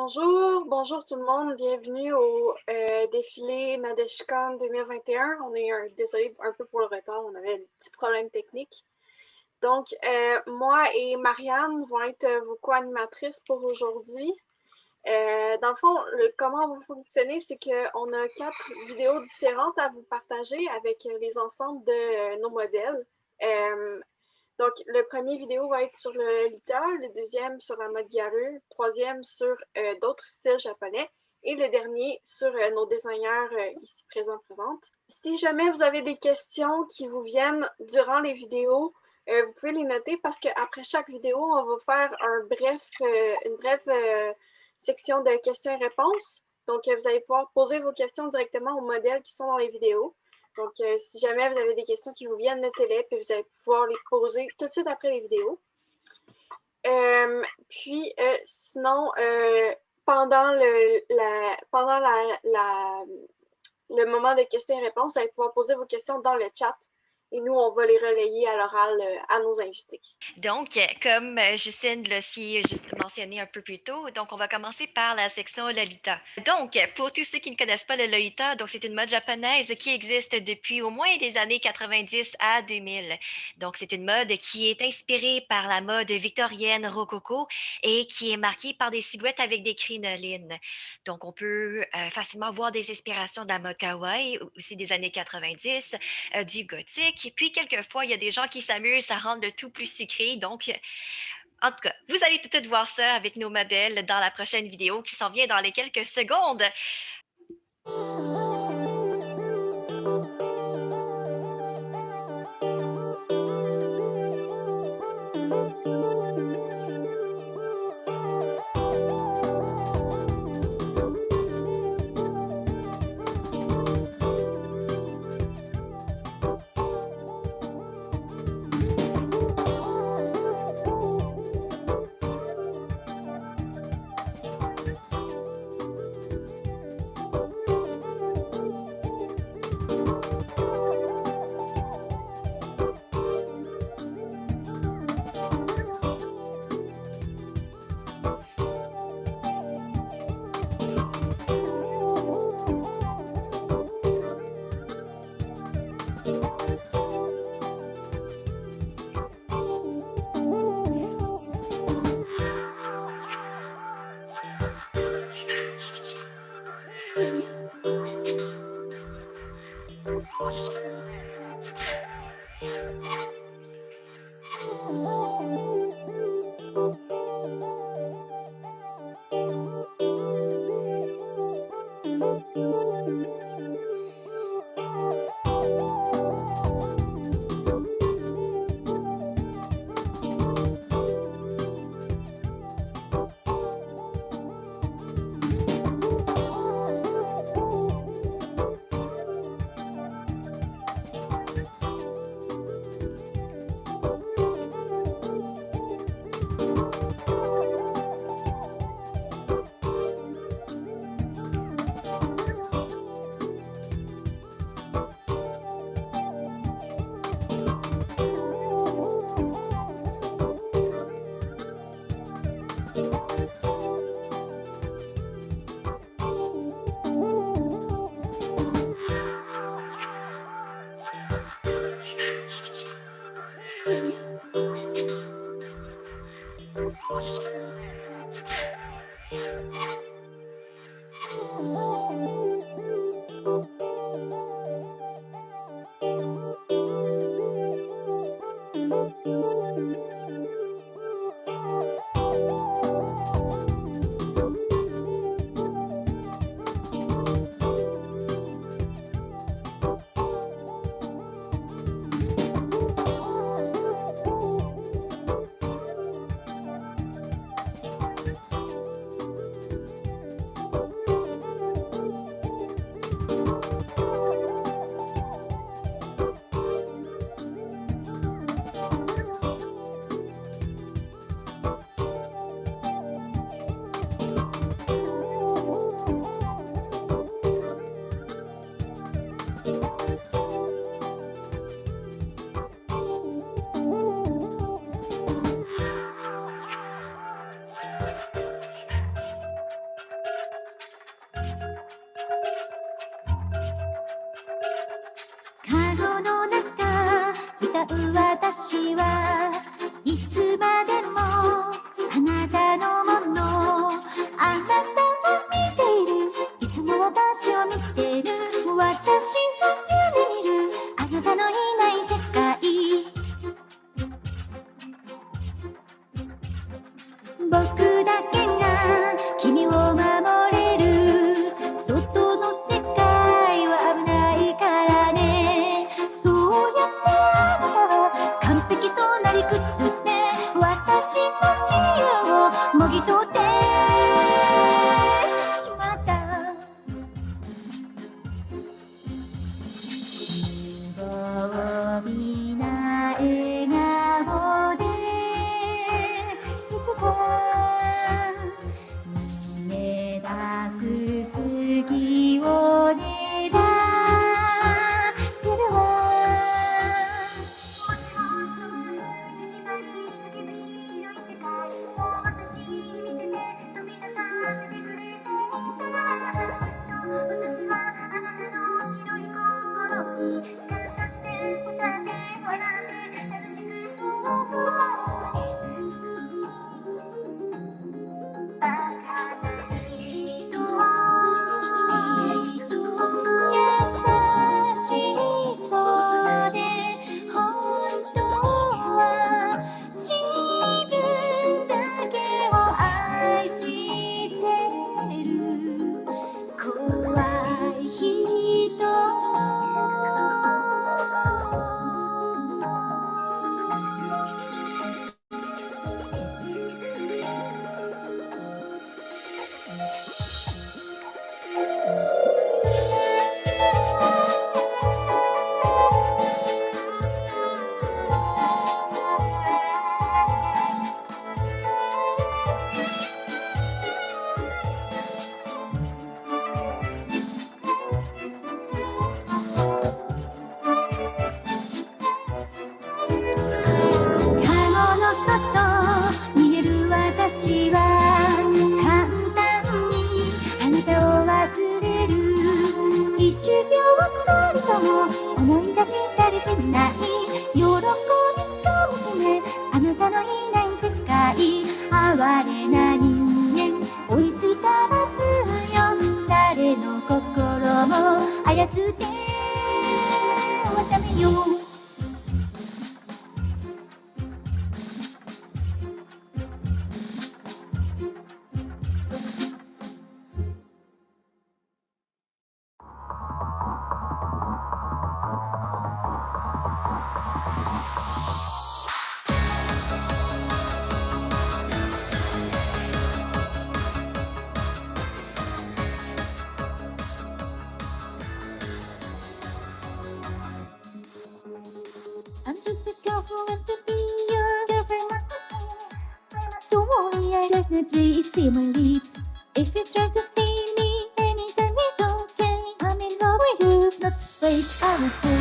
Bonjour, bonjour tout le monde, bienvenue au défilé Nadeshkan 2021. Désolé un peu pour le retard, on avait des petits problèmes techniques. Donc, moi et Marianne vont être vos co-animatrices pour aujourd'hui. Dans le fond, comment on va fonctionner, c'est qu'on a 4 vidéos différentes à vous partager avec les ensembles de nos modèles. Donc, le premier vidéo va être sur le Lita, le deuxième sur la mode Gyaru, le troisième sur d'autres styles japonais et le dernier sur nos designers ici présentes. Si jamais vous avez des questions qui vous viennent durant les vidéos, vous pouvez les noter parce qu'après chaque vidéo, on va faire une brève section de questions et réponses. Donc, vous allez pouvoir poser vos questions directement aux modèles qui sont dans les vidéos. Donc, si jamais vous avez des questions qui vous viennent, notez-les, puis vous allez pouvoir les poser tout de suite après les vidéos. Sinon, pendant le moment de questions et réponses, vous allez pouvoir poser vos questions dans le chat. Et nous, on va les relayer à l'oral à nos invités. Donc, comme Justine l'a aussi juste mentionné un peu plus tôt, donc on va commencer par la section Lolita. Donc, pour tous ceux qui ne connaissent pas le Lolita, donc c'est une mode japonaise qui existe depuis au moins les années 90 à 2000. Donc, c'est une mode qui est inspirée par la mode victorienne rococo et qui est marquée par des silhouettes avec des crinolines. Donc, on peut facilement voir des inspirations de la mode kawaii, aussi des années 90, du gothique. Et puis, quelquefois, il y a des gens qui s'amusent à rendre le tout plus sucré. Donc, en tout cas, vous allez tout voir ça avec nos modèles dans la prochaine vidéo qui s'en vient dans les quelques secondes. う私はいつまでもあなたのもの、あなたを見ている、いつも私を見てる、私の夢見るあなたのいない世界、僕だけが君を守れる、外の世界は危ないからね、そうやってあなたは完璧そうな理屈で私の自由をもぎ取ってしまった。無防備な笑顔でいつか逃げ出す隙を狙ってるわ。私に見せて飛び立たせてくれていた。私はあなたの広い心に感謝して歌って笑って楽しく過ごす。バカな人、優しそうで本当は自分だけを愛してる怖い人。カゴの外逃げる私は簡単にあなたを忘れる、1秒たりとも思い出したりしない喜びかもしれあなたのいない世界、哀れな人間追いついたらずよ、誰の心も操ってはダメよ。I'm just a girl who wants to be your girlfriend. Don't worry, I definitely still my lead. If you try to see me anytime, it's okay. I'm in love with you, not wait, I will say.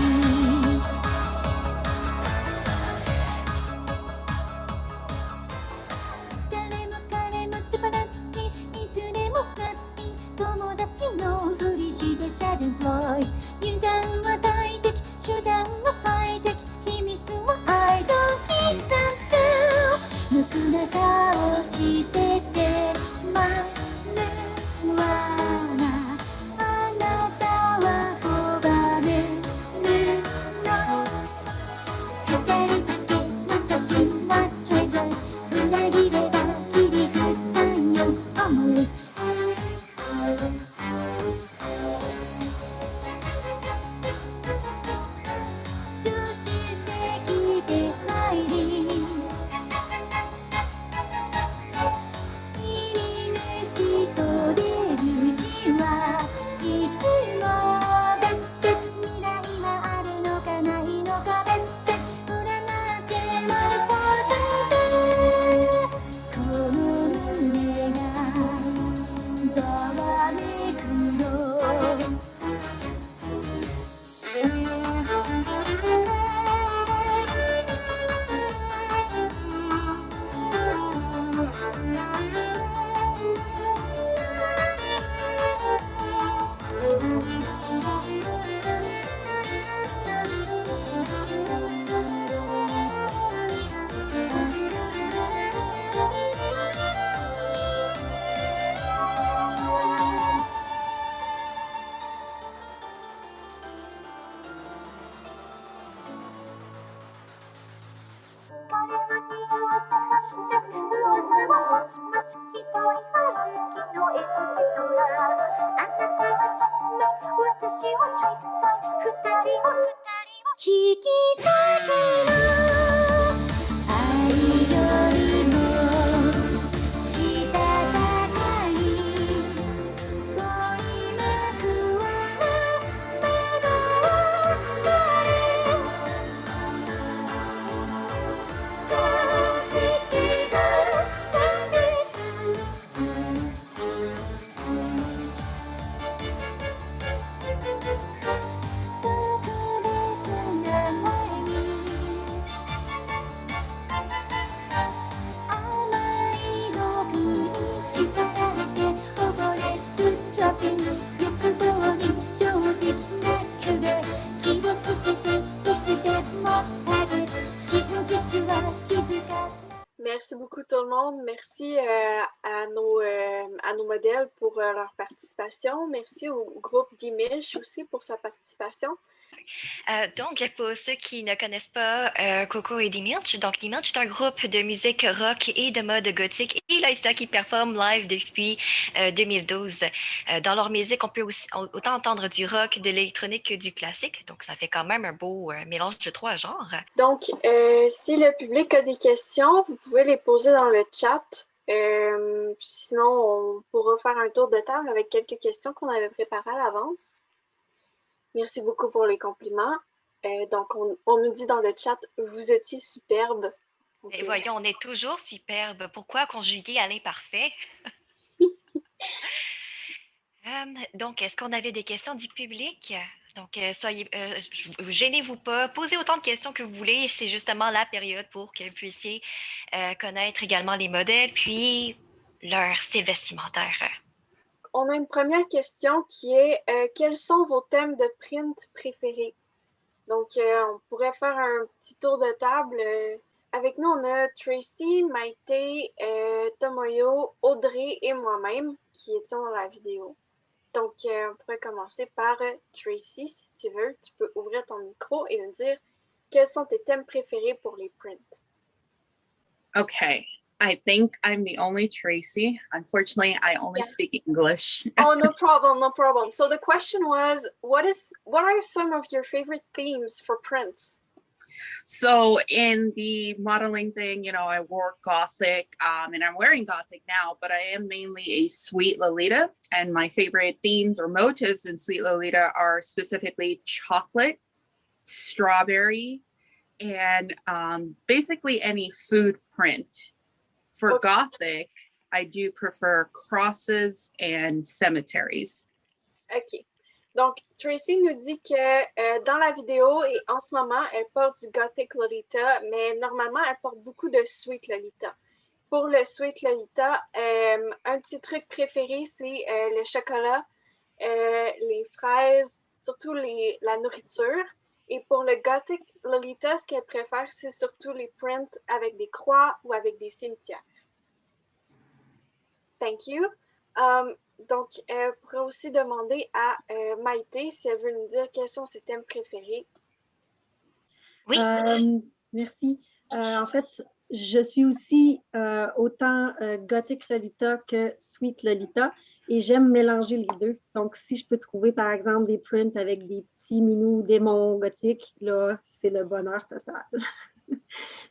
誰も彼も手放しいつでもハッピー友達のふりしてシャドウフロイ油断は大敵手段は最適秘密は愛とキスタンプ無垢な顔しててまるわなあなたは拒めるの二人だけの写真はトレジャー裏切れば切り札よオムレツそして来て入り入り口と出口はいつもだって未来はあるのかないのかだって占ってまるフォーチュンこの胸がざわめくしをトリクスター二人を引き裂ける愛よりもしたたかに恋まくわ惑われMerci beaucoup tout le monde. Merci à nos modèles pour leur participation. Merci au groupe d'Imish aussi pour sa participation. Donc, pour ceux qui ne connaissent pas Coco et Dimilch, donc Dimilch est un groupe de musique rock et de mode gothique et Loïta qui performe live depuis 2012. Dans leur musique, on peut aussi, autant entendre du rock, de l'électronique que du classique, donc ça fait quand même un beau mélange de trois genres. Donc, si le public a des questions, vous pouvez les poser dans le chat. Sinon, on pourra faire un tour de table avec quelques questions qu'on avait préparées à l'avance. Merci beaucoup pour les compliments. Donc, on nous dit dans le chat, vous étiez superbe. Et voyons, on est toujours superbe. Pourquoi conjuguer à l'imparfait? Donc, est-ce qu'on avait des questions du public? Donc, gênez-vous pas, posez autant de questions que vous voulez. C'est justement la période pour que vous puissiez connaître également les modèles, puis leur style vestimentaire. On a une première question qui est quels sont vos thèmes de print préférés? Donc, on pourrait faire un petit tour de table. Avec nous, on a Tracy, Maïté, Tomoyo, Audrey et moi-même qui étions dans la vidéo. Donc, on pourrait commencer par Tracy, si tu veux. Tu peux ouvrir ton micro et nous dire quels sont tes thèmes préférés pour les prints. Okay. I think I'm the only Tracy. Unfortunately, I only speak English. Oh, no problem, no problem. So the question was, what are some of your favorite themes for prints? So in the modeling thing, you know, I wore Gothic and I'm wearing Gothic now, but I am mainly a Sweet Lolita. And my favorite themes or motifs in Sweet Lolita are specifically chocolate, strawberry, and basically any food print. For Gothic, I do prefer crosses and cemeteries. OK. Donc, Tracy nous dit que dans la vidéo et en ce moment, elle porte du Gothic Lolita, mais normalement, elle porte beaucoup de Sweet Lolita. Pour le Sweet Lolita, un de ses trucs préférés, c'est le chocolat, les fraises, surtout la nourriture. Et pour le Gothic Lolita, ce qu'elle préfère, c'est surtout les prints avec des croix ou avec des cimetières. Thank you. Donc, on pourrait aussi demander à Maïté si elle veut nous dire quels sont ses thèmes préférés. Oui. Merci. En fait, je suis aussi autant Gothic Lolita que Sweet Lolita et j'aime mélanger les deux. Donc, si je peux trouver, par exemple, des prints avec des petits minous démons gothiques, là, c'est le bonheur total.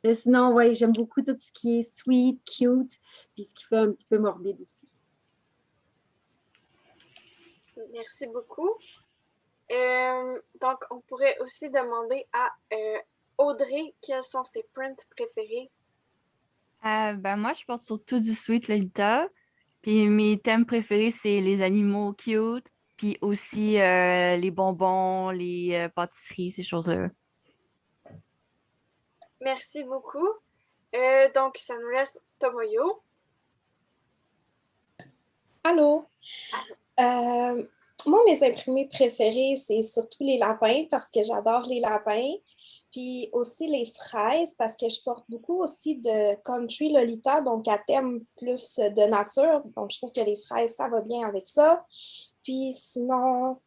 Mais sinon, oui, j'aime beaucoup tout ce qui est sweet, cute, puis ce qui fait un petit peu morbide aussi. Merci beaucoup. Donc, on pourrait aussi demander à Audrey quels sont ses prints préférés. Moi, je porte surtout du Sweet Lolita. Puis mes thèmes préférés, c'est les animaux cute, puis aussi les bonbons, les pâtisseries, ces choses-là. Merci beaucoup. Donc, ça nous laisse Tomoyo. Allô? Moi, mes imprimés préférés, c'est surtout les lapins parce que j'adore les lapins. Puis aussi les fraises parce que je porte beaucoup aussi de country Lolita, donc à thème plus de nature. Donc, je trouve que les fraises, ça va bien avec ça. Puis sinon,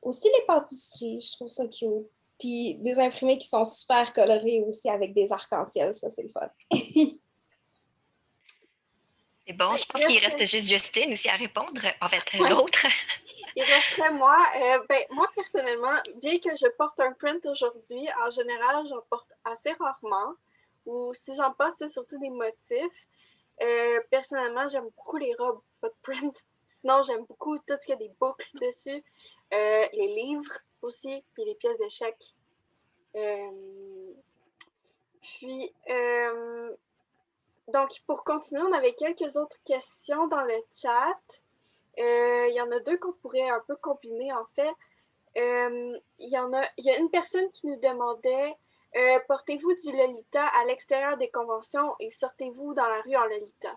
aussi les pâtisseries, je trouve ça cute. Puis des imprimés qui sont super colorés aussi avec des arcs-en-ciel, ça, c'est le fun. C'est bon, je pense qu'il reste juste Justine aussi à répondre. En fait, l'autre. Il resterait moi. Moi, personnellement, bien que je porte un print aujourd'hui, en général, j'en porte assez rarement. Ou si j'en porte, c'est surtout des motifs. Personnellement, j'aime beaucoup les robes, pas de print. Sinon, j'aime beaucoup tout ce qui a des boucles dessus. Les livres aussi, puis les pièces d'échecs. Donc, pour continuer, on avait quelques autres questions dans le chat. Il y en a deux qu'on pourrait un peu combiner, en fait. Il y a une personne qui nous demandait portez-vous du Lolita à l'extérieur des conventions et sortez-vous dans la rue en Lolita?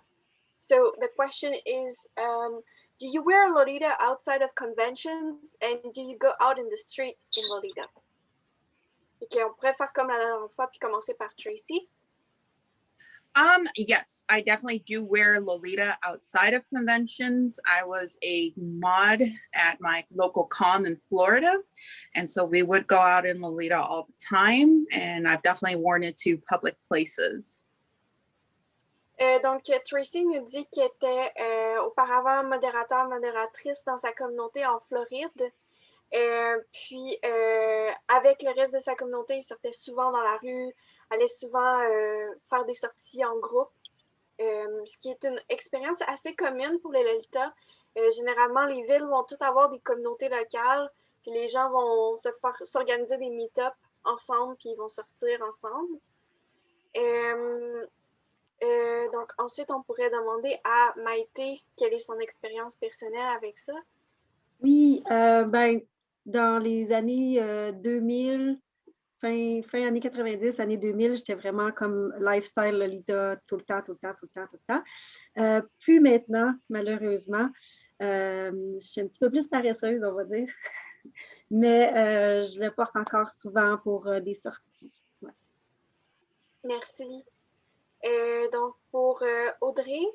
So the question is, do you wear Lolita outside of conventions and do you go out in the street in Lolita? Ok, on pourrait faire comme la dernière fois puis commencer par Tracy. Yes, I definitely do wear Lolita outside of conventions. I was a mod at my local con in Florida, and so we would go out in Lolita all the time, and I've definitely worn it to public places. Donc, Tracy nous dit qu'elle était auparavant modératrice dans sa communauté en Floride. Puis, avec le reste de sa communauté, il sortait souvent dans la rue, allait souvent faire des sorties en groupe, ce qui est une expérience assez commune pour les Lolita. Généralement, les villes vont toutes avoir des communautés locales, puis les gens vont s'organiser des meet-up ensemble, puis ils vont sortir ensemble. Donc, ensuite, on pourrait demander à Maïté quelle est son expérience personnelle avec ça. Oui, dans les années 2000, fin années 90, années 2000, j'étais vraiment comme lifestyle Lolita tout le temps. Puis maintenant, malheureusement, je suis un petit peu plus paresseuse, on va dire. Mais je le porte encore souvent pour des sorties. Ouais. Merci. Donc, pour Audrey?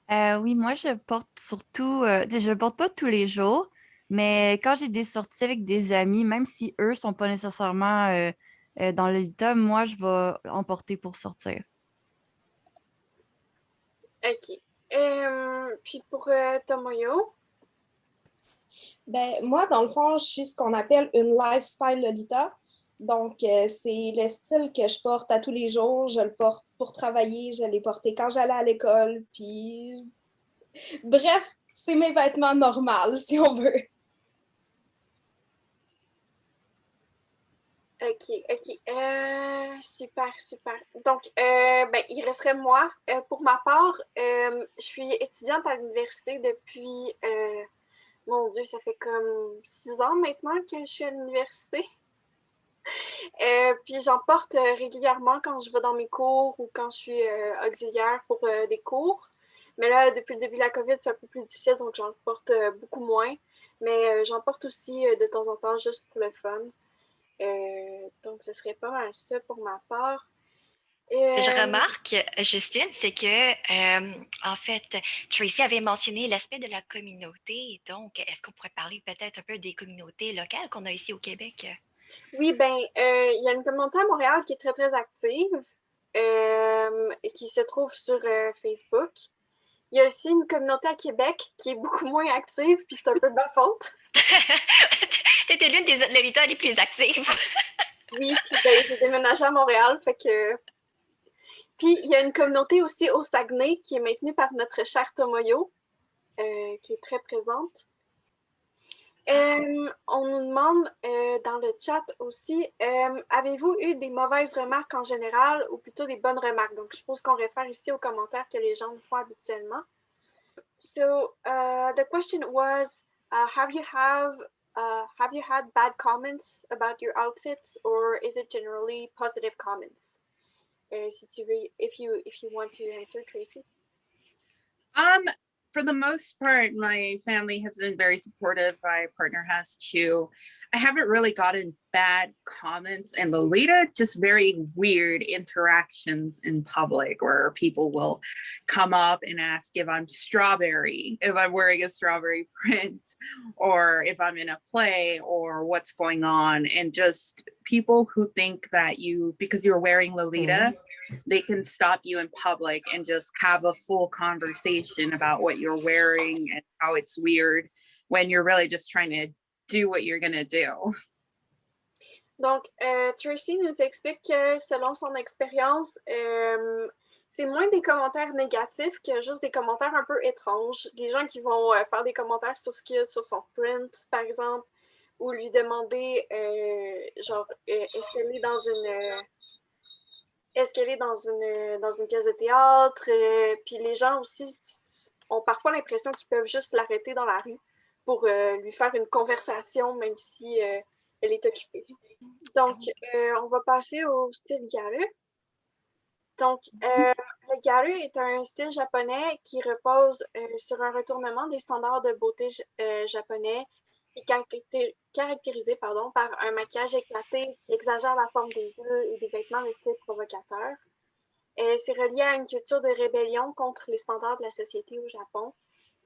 Oui, moi, je porte surtout, je le porte pas tous les jours, mais quand j'ai des sorties avec des amis, même si eux sont pas nécessairement dans le Lolita, moi, je vais en porter pour sortir. OK. Puis pour Tomoyo? Moi, dans le fond, je suis ce qu'on appelle une lifestyle Lolita. Donc, c'est le style que je porte à tous les jours. Je le porte pour travailler, je l'ai porté quand j'allais à l'école. Puis, bref, c'est mes vêtements normaux, si on veut. OK. Super. Donc, il resterait moi. Pour ma part, je suis étudiante à l'université depuis, mon Dieu, ça fait comme 6 ans maintenant que je suis à l'université. Puis j'en porte régulièrement quand je vais dans mes cours ou quand je suis auxiliaire pour des cours. Mais là, depuis le début de la COVID, c'est un peu plus difficile, donc j'en porte beaucoup moins. Mais j'en porte aussi de temps en temps juste pour le fun. Donc, ce serait pas mal ça pour ma part. Je remarque, Justine, c'est que, en fait, Tracy avait mentionné l'aspect de la communauté. Donc, est-ce qu'on pourrait parler peut-être un peu des communautés locales qu'on a ici au Québec? Oui, il y a une communauté à Montréal qui est très, très active et qui se trouve sur Facebook. Il y a aussi une communauté à Québec qui est beaucoup moins active, puis c'est un peu de ma faute. T'étais l'une des Lolitas les plus actives. Oui, puis j'ai déménagé à Montréal, fait que... Puis il y a une communauté aussi au Saguenay qui est maintenue par notre chère Tomoyo, qui est très présente. On nous demande dans le chat aussi, avez-vous eu des mauvaises remarques en général ou plutôt des bonnes remarques? Donc, je suppose qu'on réfère ici aux commentaires que les gens font habituellement. So, the question was, have you had bad comments about your outfits, or is it generally positive comments? If you want to answer, Tracy. For the most part, my family has been very supportive. My partner has too. I haven't really gotten bad comments, and Lolita, just very weird interactions in public where people will come up and ask if I'm Strawberry, if I'm wearing a Strawberry print, or if I'm in a play, or what's going on. And just people who think that because you're wearing Lolita, they can stop you in public and just have a full conversation about what you're wearing and how it's weird when you're really just trying to do what you're going to do. Donc, Tracy nous explique que selon son expérience, c'est moins des commentaires négatifs que juste des commentaires un peu étranges. Les gens qui vont faire des commentaires sur ce qu'il y a sur son print, par exemple, ou lui demander, genre, est-ce qu'elle est dans une pièce de théâtre? Puis les gens aussi ont parfois l'impression qu'ils peuvent juste l'arrêter dans la rue pour lui faire une conversation, même si elle est occupée. Donc, on va passer au style Gyaru. Donc, le Gyaru est un style japonais qui repose sur un retournement des standards de beauté japonais et caractérisé par un maquillage éclaté qui exagère la forme des yeux et des vêtements de style provocateur. C'est relié à une culture de rébellion contre les standards de la société au Japon.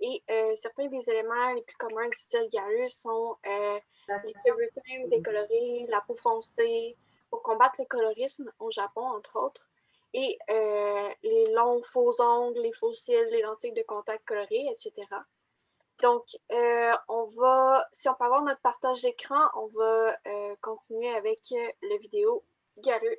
Et certains des éléments les plus communs du style Gyaru sont les cheveux teints, décolorés, la peau foncée, pour combattre le colorisme au Japon, entre autres, et les longs faux ongles, les faux cils, les lentilles de contact colorées, etc. Donc, si on peut avoir notre partage d'écran, on va continuer avec la vidéo Gyaru.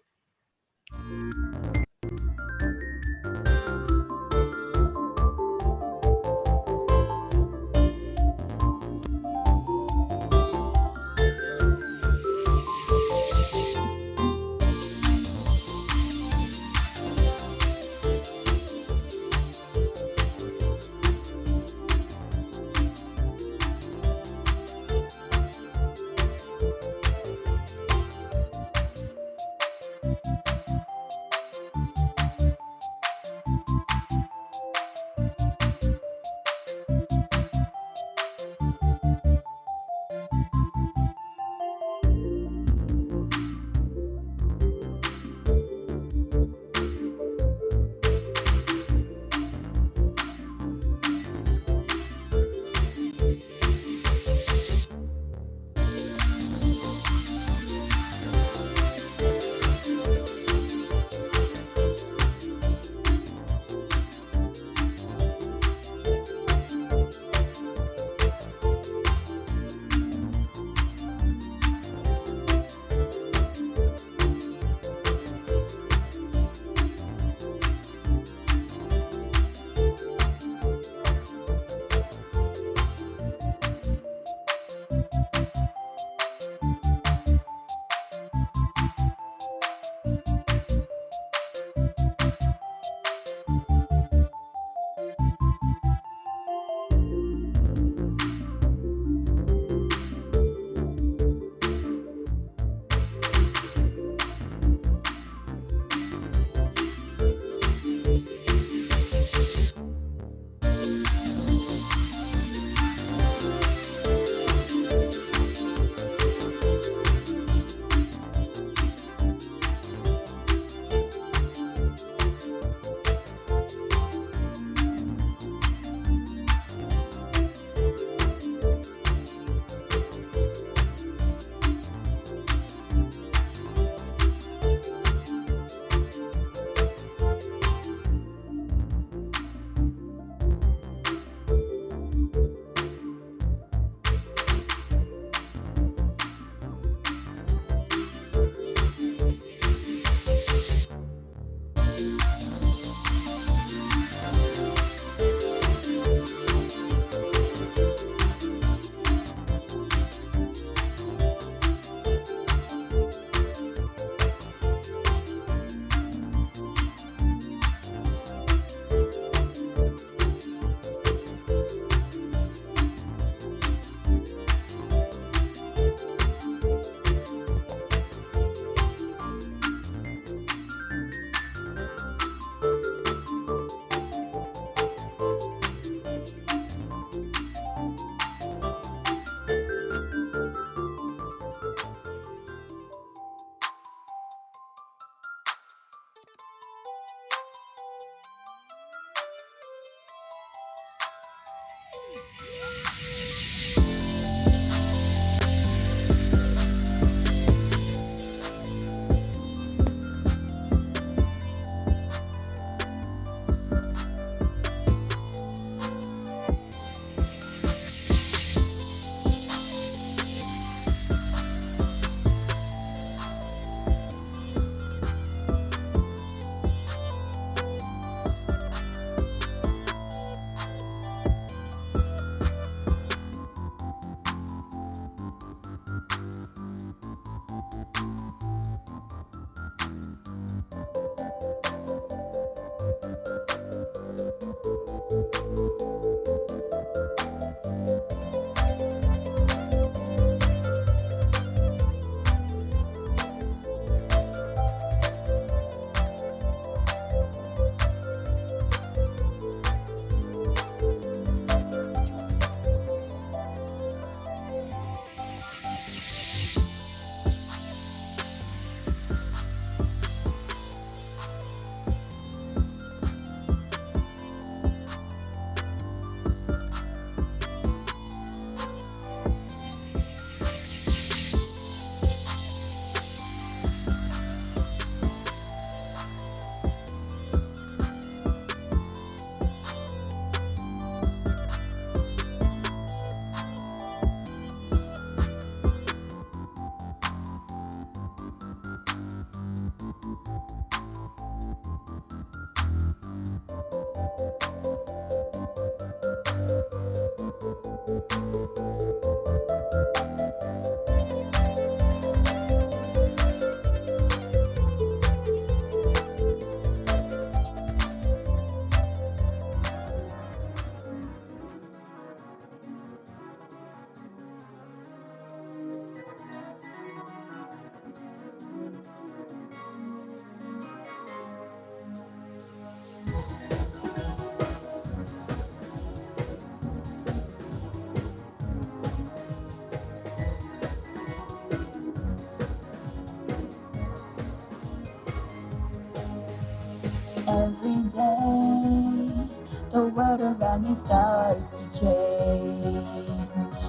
it starts to change.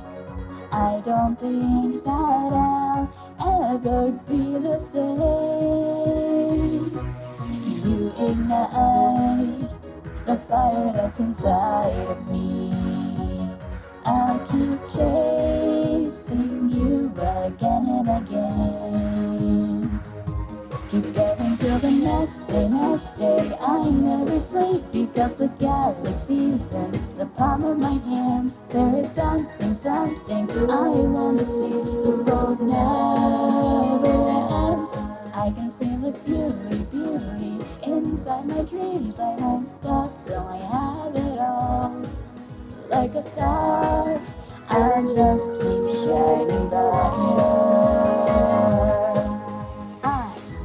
I don't think that I'll ever be the same. You ignite the fire that's inside of me. I'll keep chasing you again and again. Keep going till the next day. I never sleep because the galaxy's in the palm of my hand. There is something I wanna see. The road never ends. I can see the beauty inside my dreams. I won't stop till I have it all. Like a star, I'll just keep shining brighter.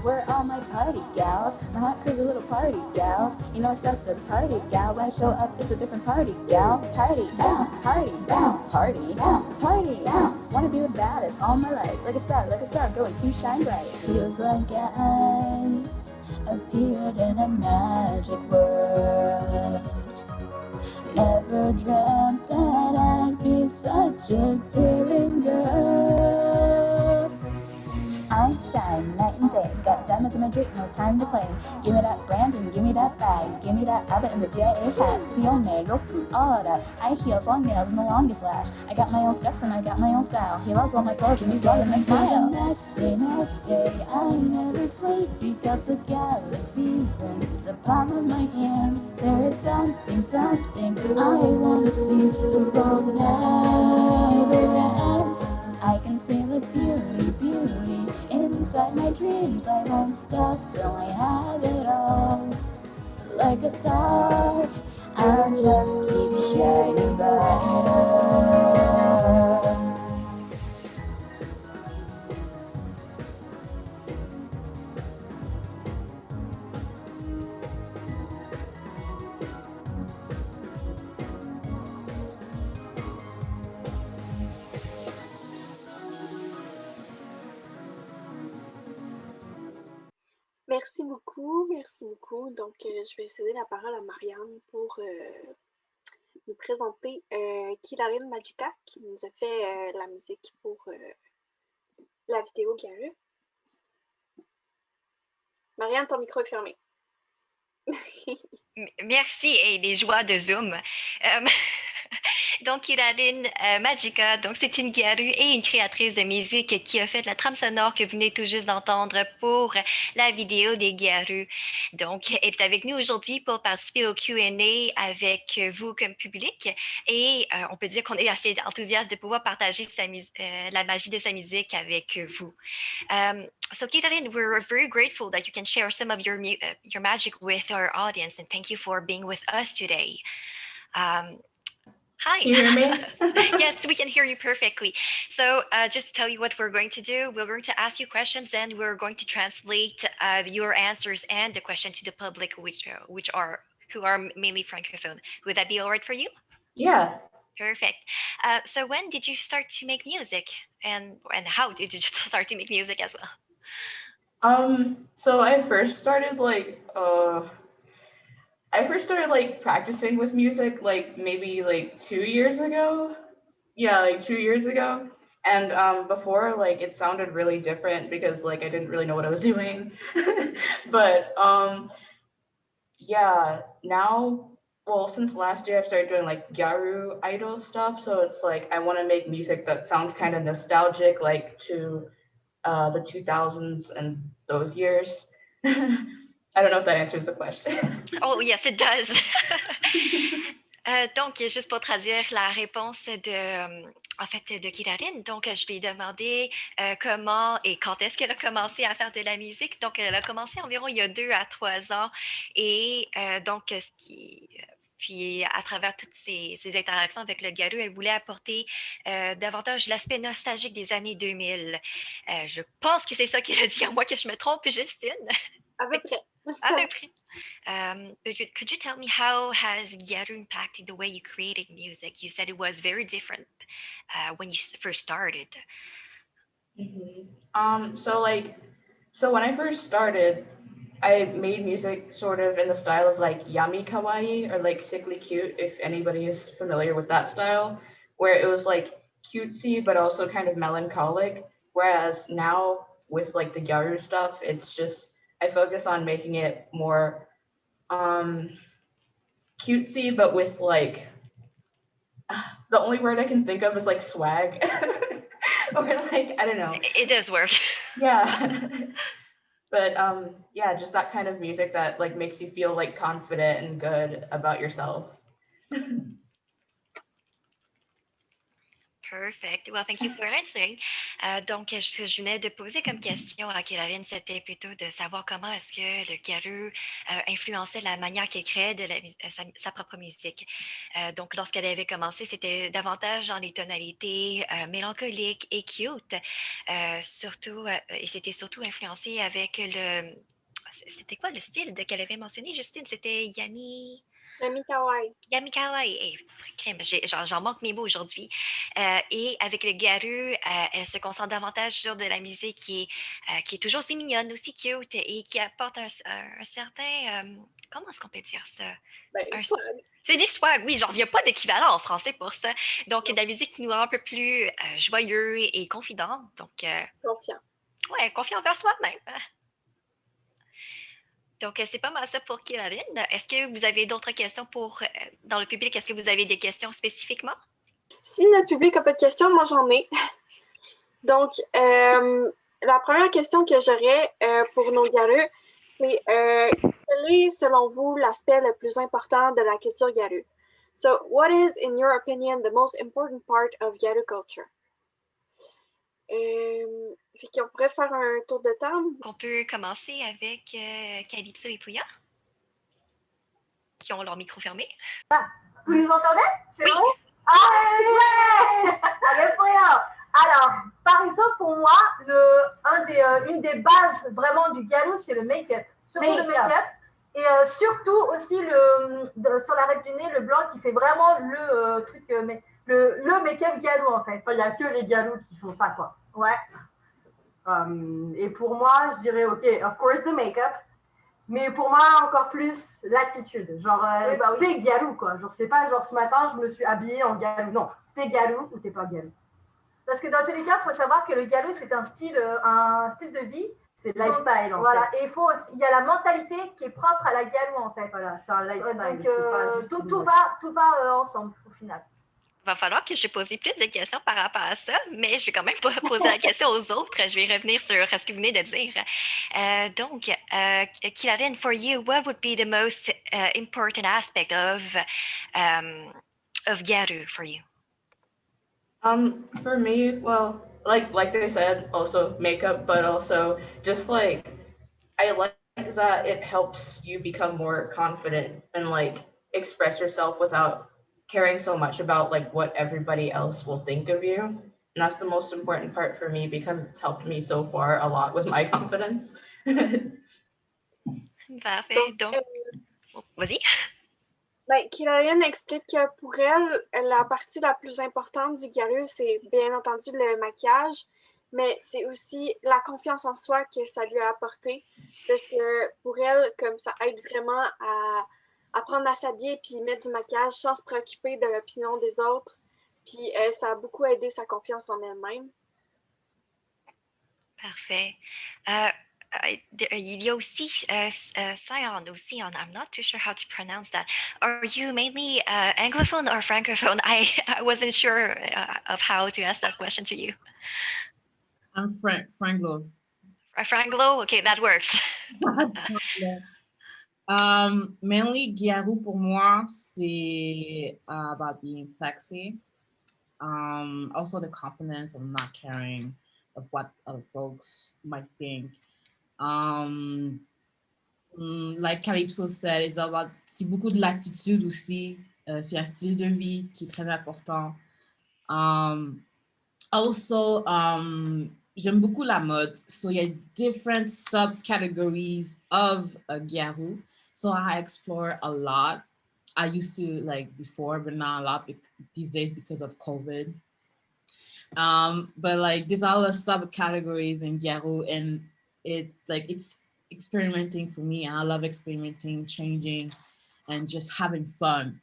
Where are all my party gals? My hot crazy little party gals. You know I start the party gal. When I show up, it's a different party gal. Party, bounce, party, bounce, party, bounce, party, bounce. Wanna be the baddest all my life. Like a star, going to shine bright. Feels like eyes appeared in a magic world. Never dreamt that I'd be such a daring girl. I shine night and day, got diamonds in my drink, no time to play. Give me that Brandon, give me that bag, give me that Abbott and the DIA hat. Sione, Roku, all of that. High heels, long nails, and the longest lash. I got my own steps and I got my own style. He loves all my clothes and he's loving my smile. Next day, I never sleep because the galaxy's in the palm of my hand. There is something I wanna see. The road never ends. I can see the beauty inside my dreams. I won't stop till I have it all. Like a star, I'll just keep shining brighter. Merci beaucoup, merci beaucoup. Donc, je vais céder la parole à Marianne pour nous présenter Kilarin Magica, qui nous a fait la musique pour la vidéo Garu. Marianne, ton micro est fermé. Merci et les joies de Zoom. Donc, Kilarin Magica, donc c'est une Garu et une créatrice de musique qui a fait la trame sonore que vous venez tout juste d'entendre pour la vidéo des Garu. Donc, elle est avec nous aujourd'hui pour participer au Q&A avec vous comme public et on peut dire qu'on est assez enthousiaste de pouvoir partager la magie de sa musique avec vous. So, Kilarin, we're very grateful that you can share some of your magic with our audience, and thank you for being with us today. Hi. Can you hear me? Yes, we can hear you perfectly. So just to tell you what we're going to do, we're going to ask you questions and we're going to translate your answers and the question to the public, who are mainly Francophone. Would that be all right for you? Yeah. Perfect. So when did you start to make music, and how did you start to make music as well? So I first started practicing with music maybe 2 years ago. Yeah, 2 years ago. And before it sounded really different because I didn't really know what I was doing. But yeah, now since last year I've started doing Gyaru idol stuff, so it's I want to make music that sounds kind of nostalgic to the 2000s and those years. I don't know if that answers the question. Oh, yes, it does. Donc, juste pour traduire la réponse de Kilarin, donc je lui ai demandé comment et quand est-ce qu'elle a commencé à faire de la musique. Donc, elle a commencé environ il y a 2 à 3 ans et donc, puis, à travers toutes ces interactions avec le Garu, elle voulait apporter davantage l'aspect nostalgique des années 2000. Je pense que c'est ça qu'elle a dit, à moi que je me trompe, Justine. À peu près. À peu près. Could you tell me how has Garu impacted the way you created music? You said it was very different when you first started. Mm-hmm. So when I first started, I made music sort of in the style of like yami kawaii or like sickly cute, if anybody is familiar with that style, where it was like cutesy but also kind of melancholic. Whereas now with like the gyaru stuff, it's just I focus on making it more cutesy, but with like the only word I can think of is like swag. Or like I don't know. It does work. Yeah. But yeah, just that kind of music that like makes you feel like confident and good about yourself. Perfect. Well, thank you for answering. Donc, ce que je venais de poser comme question à Kélarine, c'était plutôt de savoir comment est-ce que le gyaru influençait la manière qu'elle créait de sa propre musique. Donc, lorsqu'elle avait commencé, c'était davantage dans les tonalités mélancoliques et cute. Surtout, et c'était surtout influencé avec le... C'était quoi le style qu'elle avait mentionné, Justine? C'était Yami... Yami kawaii. Yami kawaii. Hey, j'en manque mes mots aujourd'hui. Et avec le gyaru, elle se concentre davantage sur de la musique qui est toujours aussi mignonne, aussi cute et qui apporte un certain... comment est-ce qu'on peut dire ça? Swag. C'est du swag, oui. Genre, il n'y a pas d'équivalent en français pour ça. Donc, de la musique qui nous rend un peu plus joyeux et confident. Donc, confiant. Ouais, confiant envers soi-même. Donc, c'est pas mal ça pour Kélarine. Est-ce que vous avez d'autres questions dans le public? Est-ce que vous avez des questions spécifiquement? Si notre public n'a pas de questions, moi j'en ai. Donc, la première question que j'aurais pour nos gyaru, c'est quel est, selon vous, l'aspect le plus important de la culture gyaru? So, what is, in your opinion, the most important part of gyaru culture? Fait qu'on pourrait faire un tour de table. On peut commencer avec Calypso et Pouya, qui ont leur micro fermé. Vous nous entendez? C'est oui. Vrai? Ah ouais! Avec Pouya. Alors, par exemple, pour moi, une des bases vraiment du gyaru, c'est le make-up. Surtout le make-up. Et surtout aussi sur l'arête du nez, le blanc qui fait vraiment le truc, le make-up gyaru en fait. Il n'y a que les gyaru qui font ça, quoi. Ouais. Et pour moi, je dirais, ok, of course the make-up. Mais pour moi, encore plus l'attitude. Genre, t'es gyaru, quoi. Genre, c'est pas genre ce matin, je me suis habillée en gyaru. Non, t'es gyaru ou t'es pas gyaru. Parce que dans tous les cas, il faut savoir que le gyaru, c'est un style de vie. C'est le lifestyle, en fait. Et il y a la mentalité qui est propre à la gyaru, en fait. Voilà, c'est un lifestyle. Donc, tout va ensemble, au final. Il va falloir que je pose plus de questions par rapport à ça, mais je vais quand même pas poser la question aux autres. Je vais revenir sur ce que vous venez de dire. Donc, Kélarine, for you, what would be the most important aspect of gyaru for you? For me, well, like they said, also makeup, but also just like I like that it helps you become more confident and like express yourself without caring so much about like what everybody else will think of you. And that's the most important part for me because it's helped me so far a lot with my confidence. Parfait. Donc, vas-y. Ben, Kélarine explique que pour elle, la partie la plus importante du gyaru, c'est bien entendu le maquillage, mais c'est aussi la confiance en soi que ça lui a apporté. Parce que pour elle, comme ça aide vraiment à apprendre à s'habiller puis mettre du maquillage sans se préoccuper de l'opinion des autres. Puis ça a beaucoup aidé sa confiance en elle-même. Parfait. Il y a aussi Sion aussi on, I'm not too sure how to pronounce that. Are you mainly Anglophone or Francophone? I wasn't sure of how to ask that question to you. I'm Franglo. Franglo? Okay, that works. Mainly gyaru pour moi, c'est about being sexy. Also the confidence of not caring of what other folks might think. Like Calypso said, c'est beaucoup de l'attitude aussi. C'est un style de vie qui est très important. Also, j'aime beaucoup la mode. So il y a different subcategories of gyaru. So I explore a lot. I used to like before, but not a lot these days because of COVID. But like there's all the subcategories in gyaru, and it's experimenting for me. I love experimenting, changing, and just having fun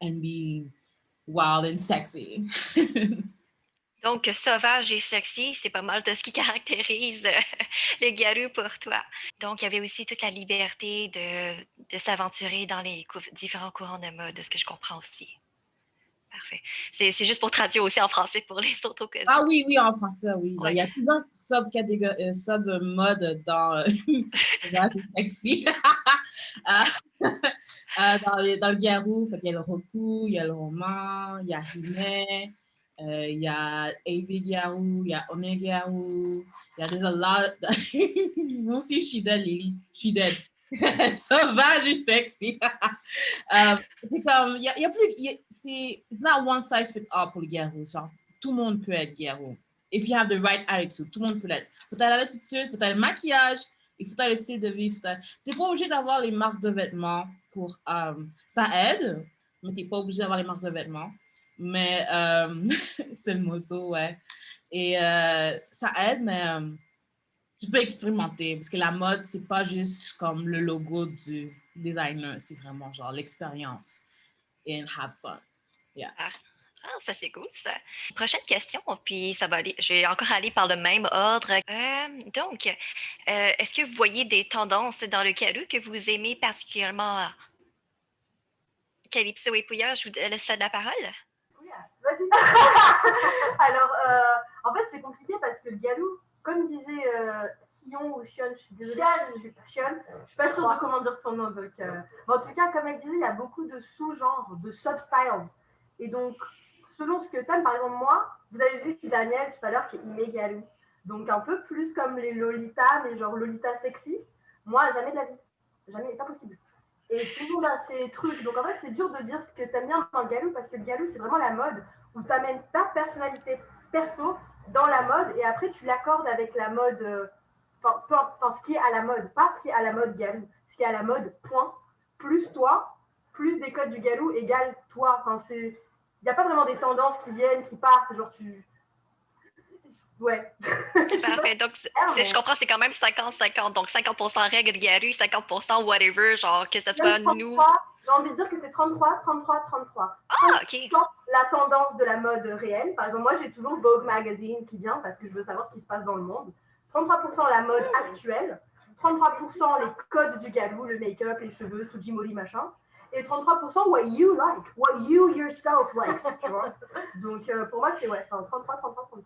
and being wild and sexy. Donc, sauvage et sexy, c'est pas mal de ce qui caractérise le Garou pour toi. Donc, il y avait aussi toute la liberté de s'aventurer dans les différents courants de mode, de ce que je comprends aussi. Parfait. C'est juste pour traduire aussi en français pour les autres occasions. Ah oui, oui, en français, oui. Ouais. Il y a plusieurs sub-modes dans sauvage et sexy. Dans le Garou, il y a le Roku, il y a le roman, il y a Hime, il y a AB Garou, il y a One Garou, il y a there's a lot. Moi aussi, je suis dead, Lily. Je suis dead. Sauvage et sexy. C'est comme, il y a plus, it's not one size fits all pour le Garou. Genre, tout le monde peut être Garou. If you have the right attitude, tout le monde peut l'être. Faut aller à l'attitude, faut aller le maquillage, il faut aller le style de vie. T'es pas obligé d'avoir les marques de vêtements pour, ça aide, mais t'es pas obligé d'avoir les marques de vêtements. Mais c'est le motto, ouais. Et ça aide, mais tu peux expérimenter parce que la mode, c'est pas juste comme le logo du designer, c'est vraiment genre l'expérience and have fun. Yeah. Ah, ça c'est cool ça. Prochaine question, puis ça va aller. Je vais encore aller par le même ordre. Donc, est-ce que vous voyez des tendances dans le Garou que vous aimez particulièrement? Calypso et Pouya, je vous laisse la parole. Vas-y. Alors, en fait, c'est compliqué parce que le Garou, comme disait Sion ou Sion, je suis désolée, je suis pas sûre de comment dire ton nom. Donc, en tout cas, comme elle disait, il y a beaucoup de sous-genres, de sub-styles. Et donc, selon ce que tu aimes, par exemple, moi, vous avez vu Daniel tout à l'heure qui est Hime Garou. Donc, un peu plus comme les Lolita, mais genre Lolita sexy. Moi, jamais de la vie. Jamais, pas possible. Et toujours dans ces trucs. Donc, en fait, c'est dur de dire ce que tu aimes bien dans le Garou parce que le Garou, c'est vraiment la mode où tu amènes ta personnalité perso dans la mode et après, tu l'accordes avec la mode, enfin, ce qui est à la mode. Pas ce qui est à la mode Garou. Ce qui est à la mode, point. Plus toi, plus des codes du Garou égale toi. Enfin, il n'y a pas vraiment des tendances qui viennent, qui partent. Genre, Ouais. Parfait. Donc, je comprends, c'est quand même 50-50. Donc, 50% règles Garou, 50% whatever, genre que ce soit 33, nous. J'ai envie de dire que c'est 33, 33, 33. Ah, OK. La tendance de la mode réelle. Par exemple, moi, j'ai toujours Vogue Magazine qui vient parce que je veux savoir ce qui se passe dans le monde. 33% la mode actuelle. 33% les codes du Garou, le make-up, les cheveux, Sujimori, machin. Et 33% what you like, what you yourself likes, tu vois. Donc, pour moi, c'est 33, 33, 33.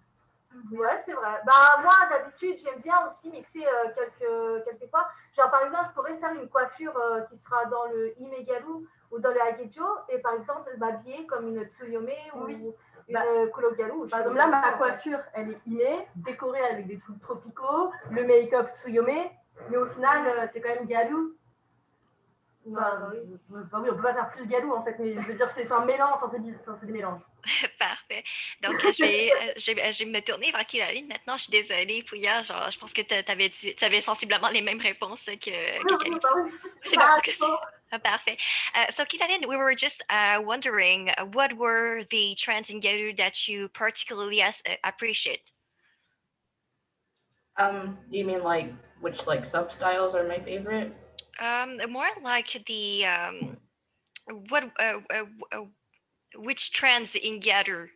Ouais, c'est vrai. Bah, moi, d'habitude, j'aime bien aussi mixer quelques fois. Genre, par exemple, je pourrais faire une coiffure qui sera dans le Hime Garou ou dans le Hagejo et par exemple, m'habiller comme une Tsuyomi ou une Kuro Garou. Par exemple, là, ma coiffure, elle est Hime, décorée avec des trucs tropicaux, le make-up Tsuyomi, mais au final, c'est quand même Garou. Oui, on peut pas faire plus Garou en fait, mais je veux dire, c'est un mélange, c'est des mélanges. Parfait. Donc, je vais me tourner vers Kilaline maintenant. Je suis désolée, Pouya. Genre, je pense que tu avais sensiblement les mêmes réponses que Calypso. C'est bon. Parfait. So, Kilaline, we were just wondering, what were the trends in Garou that you particularly appreciate? Do you mean like which sub-styles are my favorite? More like the which trends in Garou?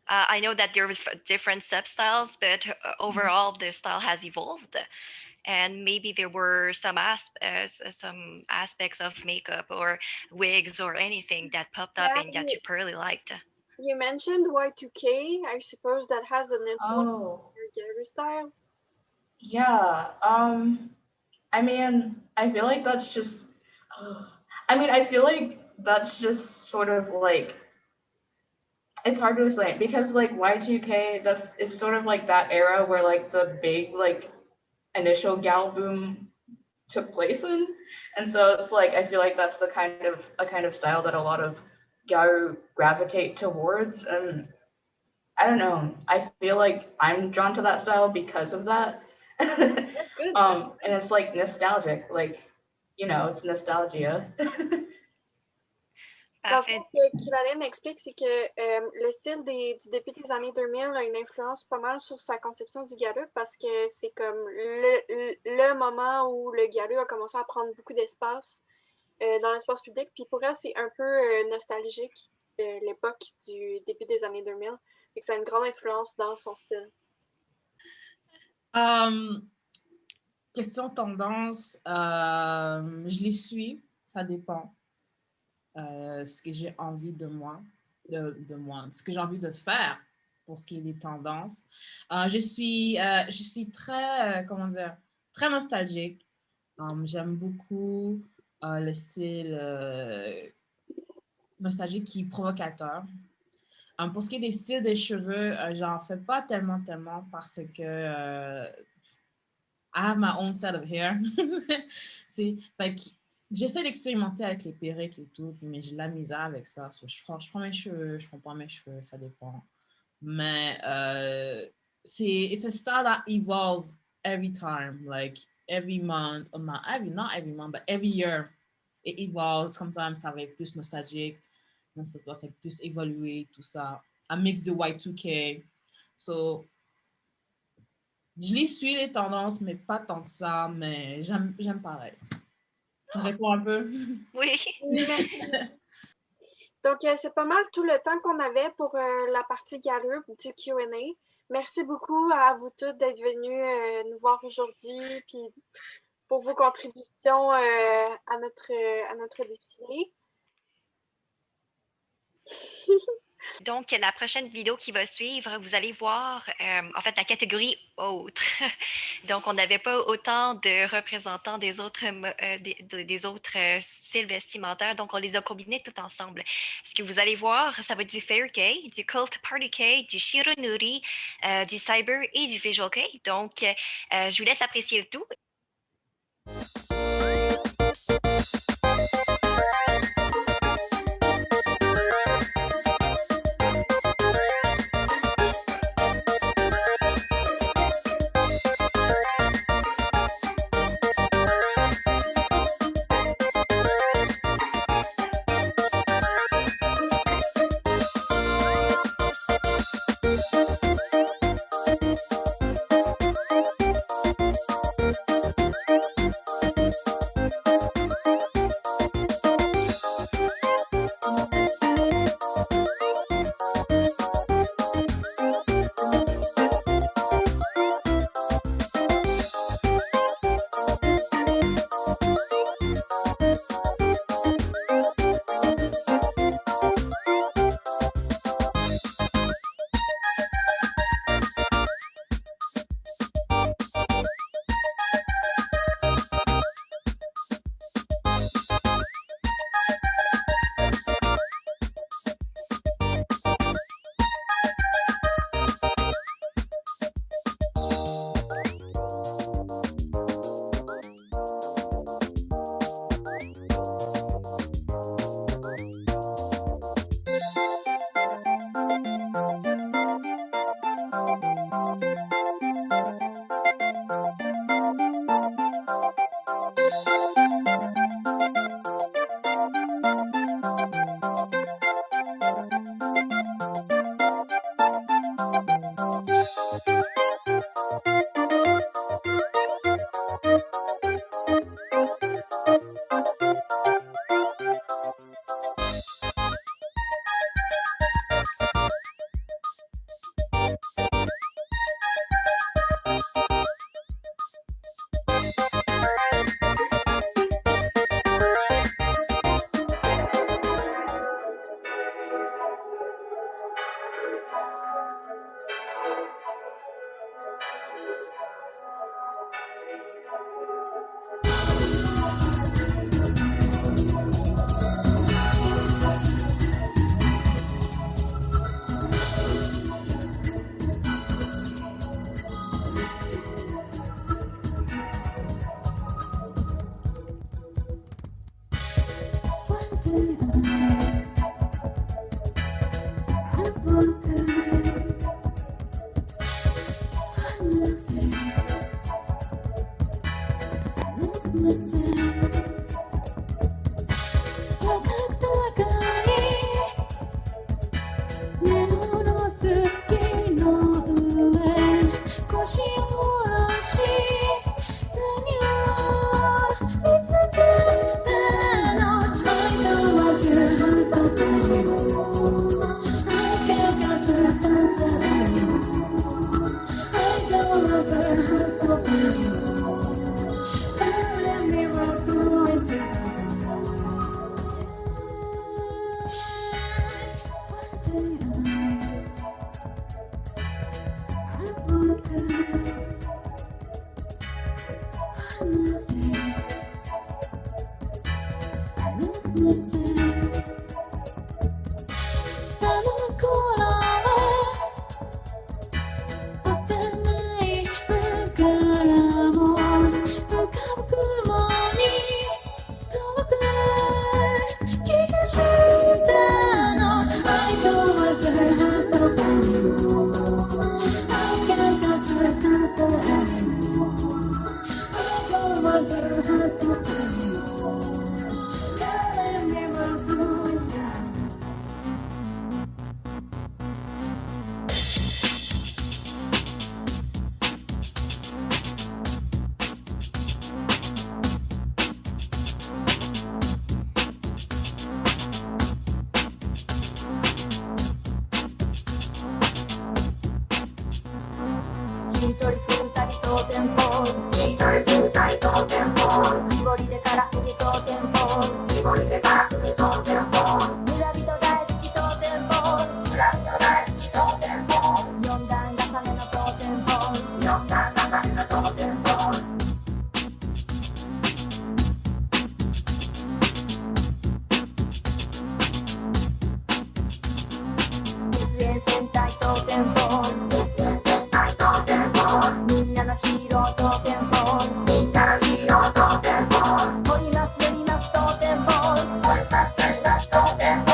I know that there was different sub-styles, but overall the style has evolved. And maybe there were some aspects of makeup or wigs or anything that popped up and that you really liked. You mentioned Y2K. I suppose that has an influence on your Garou style. Yeah. I mean, I feel like that's just. I feel like that's just sort of like. It's hard to explain because like Y2K, it's sort of like that era where like the big like initial gal boom took place in, and so it's like I feel like that's a kind of style that a lot of Garou gravitate towards, and I don't know. I feel like I'm drawn to that style because of that. That's good. And it's like nostalgic, like it's nostalgia. Dans le Parfait. fond, ce que Kivalène explique, c'est que le style du début des années 2000 a une influence pas mal sur sa conception du galop parce que c'est comme le moment où le galop a commencé à prendre beaucoup d'espace dans l'espace public. Puis pour elle, c'est un peu nostalgique, l'époque du début des années 2000. Fait que ça a une grande influence dans son style. Question tendance, je les suis, ça dépend. Ce que j'ai envie de moi, ce que j'ai envie de faire pour ce qui est des tendances. Je suis très, comment dire, très nostalgique. J'aime beaucoup le style nostalgique qui est provocateur. Pour ce qui est des styles de cheveux, j'en fais pas tellement parce que I have my own set of hair. Fait que j'essaie d'expérimenter avec les perruques et tout, mais j'ai de la misère avec ça. Je prends mes cheveux, je prends pas mes cheveux, ça dépend. Mais it's a style that evolves every time, like every month, or not every month, but every year. It evolves. Sometimes ça va être plus nostalgique, ça va être plus évolué, tout ça. Un mix de Y2K. So, je les suis les tendances, mais pas tant que ça, mais j'aime pareil. Ça répond un peu? Oui. Donc, c'est pas mal tout le temps qu'on avait pour la partie galop du Q&A. Merci beaucoup à vous toutes d'être venus nous voir aujourd'hui, puis pour vos contributions à notre défilé. Donc, la prochaine vidéo qui va suivre, vous allez voir, en fait, la catégorie autres. Donc, on n'avait pas autant de représentants des autres styles vestimentaires, donc on les a combinés tout ensemble. Ce que vous allez voir, ça va être du Fair Kei, du Cult Party Kei, du Shironuri, du Cyber et du Visual Kei. Donc, je vous laisse apprécier le tout. 一人二人当店舗一人二人当店舗絞りでカラフル当店舗絞りでカラフル当店舗村人大好き当店舗村人大好き当店舗4段重ねの当店舗4段重ねの当店舗SN戦隊当店舗みんなのヒーロー当店舗みんなのヒーロー当店舗掘ります掘ります当店舗掘ります掘ります当店舗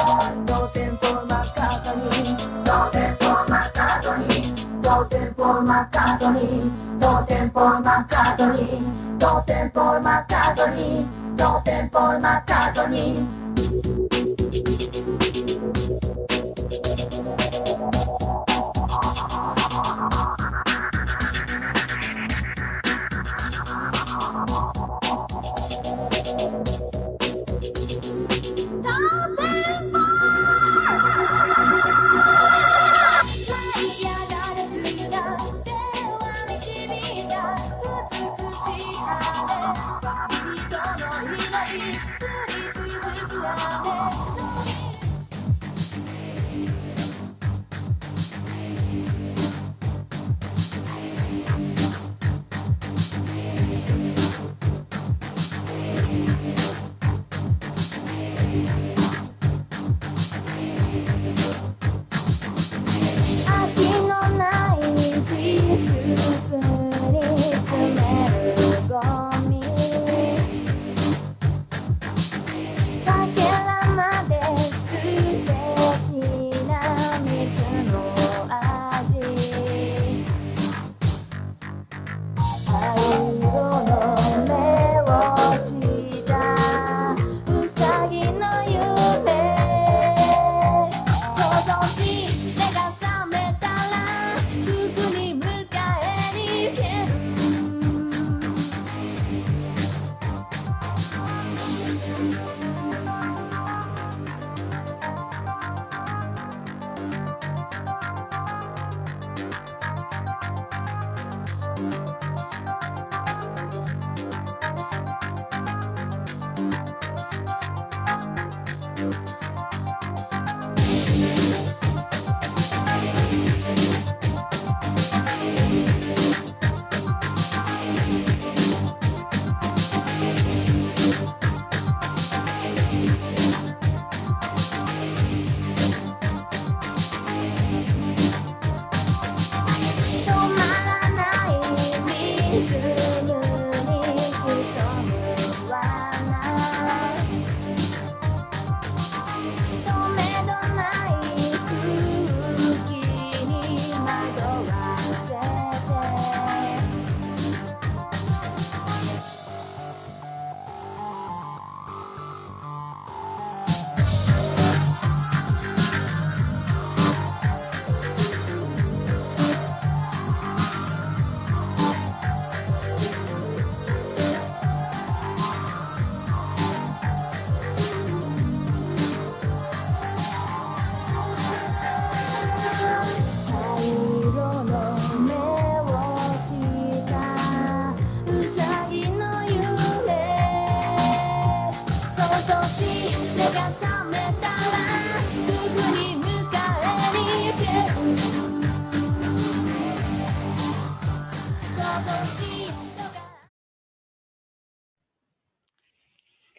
当店舗マッカートニー当店舗マッカートニー当店舗マッカートニー当店舗マッカートニー当店舗マッカートニー当店舗マッカートニー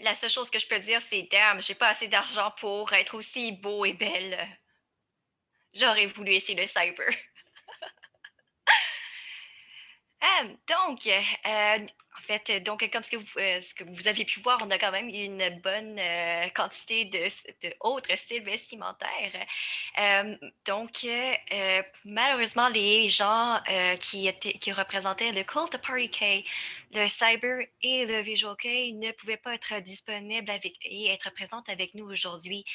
La seule chose que je peux dire, c'est damn, j'ai pas assez d'argent pour être aussi beau et belle. J'aurais voulu essayer le cyber. Donc, en fait, donc, comme ce que vous avez pu voir, on a quand même une bonne quantité de autres styles vestimentaires. Donc, malheureusement, les gens qui représentaient le Cult of Party K, le Cyber et le Visual K ne pouvaient pas être disponibles et être présentes avec nous aujourd'hui.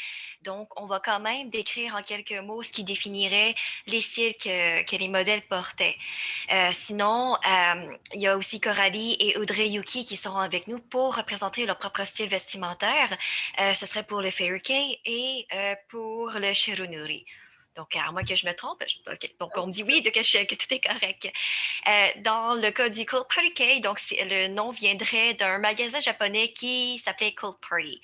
Donc, on va quand même décrire en quelques mots ce qui définirait les styles que les modèles portaient. Sinon, il y a aussi Coralie et Audrey Yuki qui seront avec nous pour représenter leur propre style vestimentaire. Ce serait pour le Fairy K et pour le Shirunuri. Donc, à moins que je me trompe, OK, donc on me dit oui, que tout est correct. Dans le cas du Cold Party Cake, donc le nom viendrait d'un magasin japonais qui s'appelait Cold Party.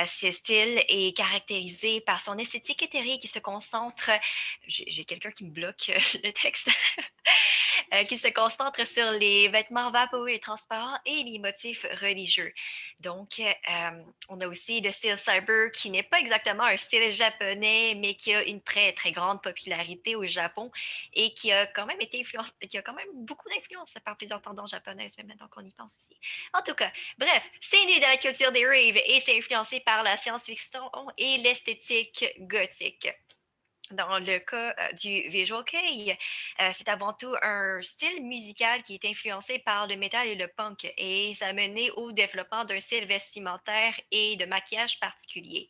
Ce style est caractérisé par son esthétique éthérée qui se concentre, j'ai quelqu'un qui me bloque le texte, qui se concentre sur les vêtements vaporeux et transparents et les motifs religieux. Donc, on a aussi le style cyber qui n'est pas exactement un style japonais, mais qui a une très, très grande popularité au Japon et qui a quand même qui a quand même beaucoup d'influence par plusieurs tendances japonaises, même maintenant qu'on y pense aussi. En tout cas, bref, c'est né de la culture des raves et c'est influencé par la science-fiction et l'esthétique gothique. Dans le cas du visual kei, c'est avant tout un style musical qui est influencé par le métal et le punk et ça a mené au développement d'un style vestimentaire et de maquillage particulier.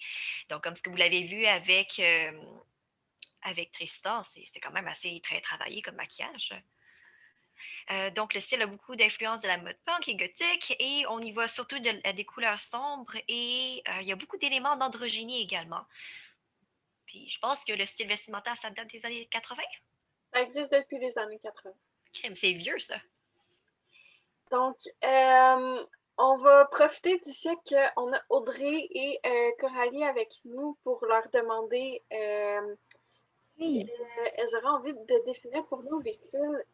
Donc, comme ce que vous l'avez vu avec Tristan, c'est quand même assez très travaillé comme maquillage. Donc, le style a beaucoup d'influence de la mode punk et gothique et on y voit surtout des couleurs sombres et il y a beaucoup d'éléments d'androgynie également. Puis je pense que le style vestimentaire, ça date des années 80. Ça existe depuis les années 80. Crème, c'est vieux, ça. Donc, on va profiter du fait qu'on a Audrey et Coralie avec nous pour leur demander si elles auraient envie de définir pour nous les styles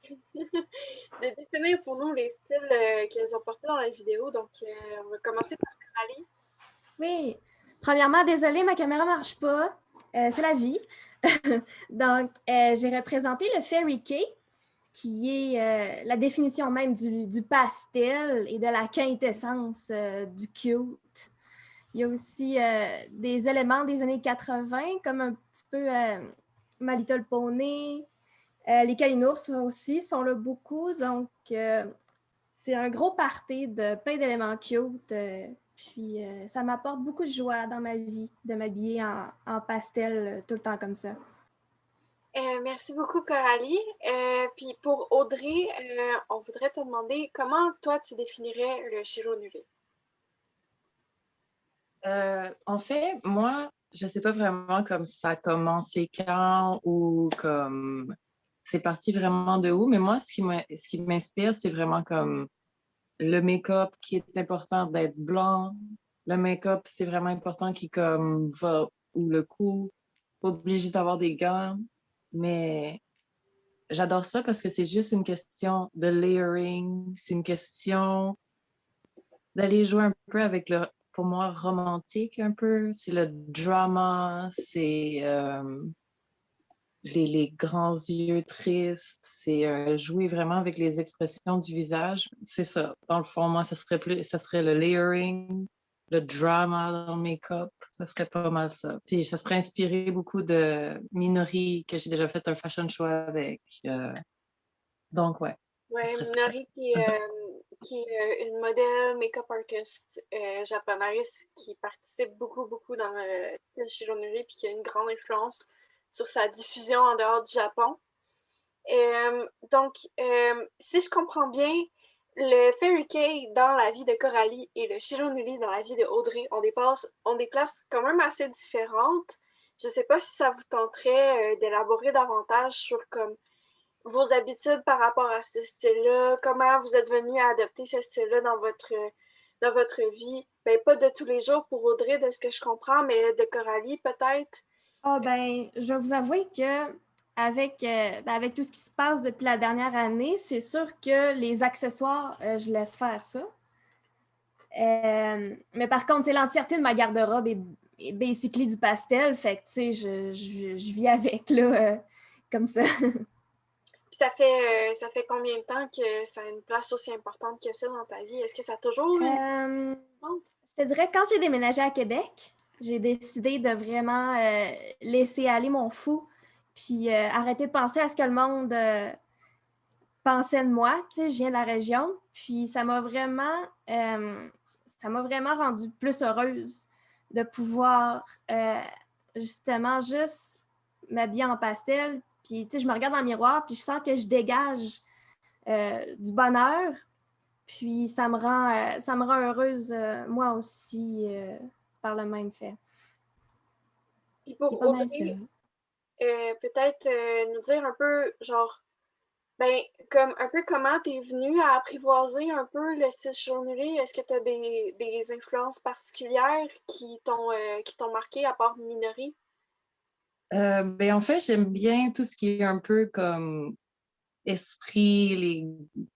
de définir pour nous les styles qu'elles ont portés dans la vidéo. Donc, on va commencer par Coralie. Oui. Premièrement, désolée, ma caméra ne marche pas. C'est la vie. Donc, j'ai représenté le Fairy Cake, qui est la définition même du pastel et de la quintessence du cute. Il y a aussi des éléments des années 80, comme un petit peu My Little Pony. Les Kalinours aussi sont là beaucoup. Donc, c'est un gros party de plein d'éléments cute. Puis, ça m'apporte beaucoup de joie dans ma vie de m'habiller en pastel tout le temps comme ça. Merci beaucoup, Coralie. Puis pour Audrey, on voudrait te demander comment toi tu définirais le Shironuri? En fait, moi, je sais pas vraiment comme ça a commencé quand ou comme c'est parti vraiment de où, mais moi, ce qui m'inspire, c'est vraiment comme le make-up qui est important d'être blanc. Le make-up, c'est vraiment important qui comme va ou le cou, pas obligé d'avoir des gants, mais j'adore ça parce que c'est juste une question de layering, c'est une question d'aller jouer un peu avec le, pour moi, romantique un peu. C'est le drama, c'est les grands yeux tristes, c'est jouer vraiment avec les expressions du visage. C'est ça. Dans le fond, moi, ça serait le layering, le drama dans le make-up. Ça serait pas mal ça. Puis ça serait inspiré beaucoup de Minori, que j'ai déjà fait un fashion show avec. Donc, ouais. Oui, Minori qui est une modèle make-up artist japonaise qui participe beaucoup dans le style Shironuri puis qui a une grande influence sur sa diffusion en dehors du Japon. Donc, si je comprends bien, le Fairy Cake dans la vie de Coralie et le Shironuri dans la vie de Audrey ont des places quand même assez différentes. Je ne sais pas si ça vous tenterait d'élaborer davantage sur comme vos habitudes par rapport à ce style-là, comment vous êtes venu à adopter ce style-là dans votre vie. Ben, pas de tous les jours pour Audrey, de ce que je comprends, mais de Coralie, peut-être. Ah ben, je vais vous avouer que avec tout ce qui se passe depuis la dernière année, c'est sûr que les accessoires, je laisse faire ça. Mais par contre, l'entièreté de ma garde-robe est basically du pastel, fait que tu sais, je vis avec, là, comme ça. Puis ça fait combien de temps que ça a une place aussi importante que ça dans ta vie? Est-ce que ça a toujours eu je te dirais, quand j'ai déménagé à Québec, j'ai décidé de vraiment laisser aller mon fou, puis arrêter de penser à ce que le monde pensait de moi. Tu sais, je viens de la région, puis ça m'a vraiment rendue plus heureuse de pouvoir justement juste m'habiller en pastel. Puis, tu sais, je me regarde dans le miroir, puis je sens que je dégage du bonheur. Puis, ça me rend heureuse, moi aussi, par le même fait. Puis pour Audrey, peut-être nous dire un peu, genre, ben, comme un peu comment t'es venue à apprivoiser un peu le style chironnerie. Est-ce que tu as des influences particulières qui t'ont marqué à part Minori? Ben, en fait, j'aime bien tout ce qui est un peu comme esprit, les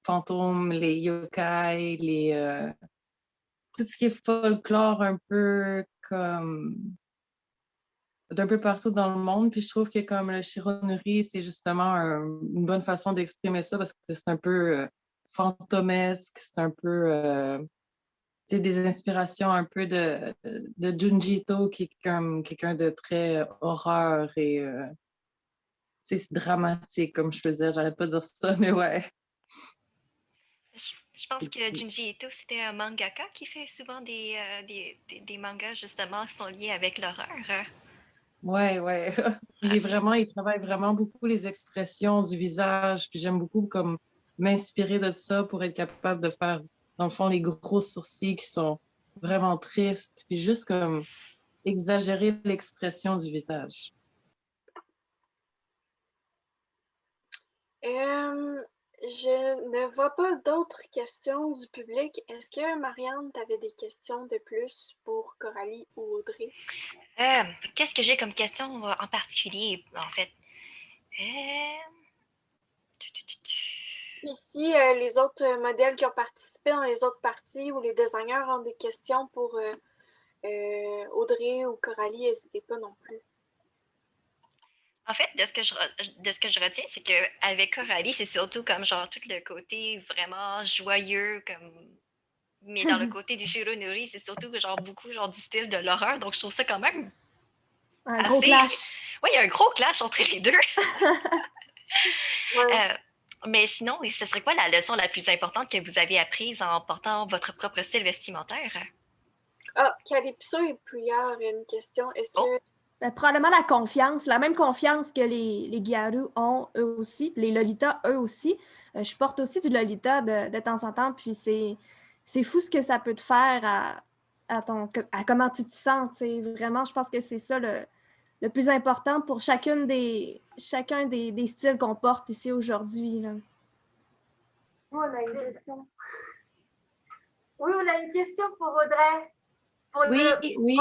fantômes, les yokai, tout ce qui est folklore un peu comme d'un peu partout dans le monde. Puis je trouve que comme le chironnerie, c'est justement une bonne façon d'exprimer ça parce que c'est un peu fantomesque, c'est un peu des inspirations un peu de Junji Ito, qui est comme quelqu'un de très horreur et c'est dramatique, comme je peux dire. J'arrête pas de dire ça, mais ouais. Je pense que Junji Ito, c'était un mangaka qui fait souvent des mangas justement qui sont liés avec l'horreur. Ouais, ouais. Il travaille vraiment beaucoup les expressions du visage. Puis j'aime beaucoup comme m'inspirer de ça pour être capable de faire, dans le fond, les gros sourcils qui sont vraiment tristes. Puis juste comme exagérer l'expression du visage. Je ne vois pas d'autres questions du public. Est-ce que, Marianne, tu avais des questions de plus pour Coralie ou Audrey? Qu'est-ce que j'ai comme question en particulier, en fait? Puis si les autres modèles qui ont participé dans les autres parties ou les designers ont des questions pour Audrey ou Coralie, n'hésitez pas non plus. En fait, de ce que je retiens, c'est qu'avec Coralie, c'est surtout comme genre tout le côté vraiment joyeux, mais dans le côté du chironnerie, c'est surtout genre beaucoup genre du style de l'horreur. Donc je trouve ça quand même un gros clash. Oui, il y a un gros clash entre les deux. Mais sinon, ce serait quoi la leçon la plus importante que vous avez apprise en portant votre propre style vestimentaire? Ah, Calypso et Prière, une question. Est-ce que... Probablement la confiance, la même confiance que les Gyaru ont eux aussi, les Lolita eux aussi. Je porte aussi du Lolita de temps en temps, puis c'est fou ce que ça peut te faire à comment tu te sens. T'sais. Vraiment, je pense que c'est ça le plus important pour chacun des styles qu'on porte ici aujourd'hui. Nous, on a une question. Oui, on a une question pour Audrey. Oui.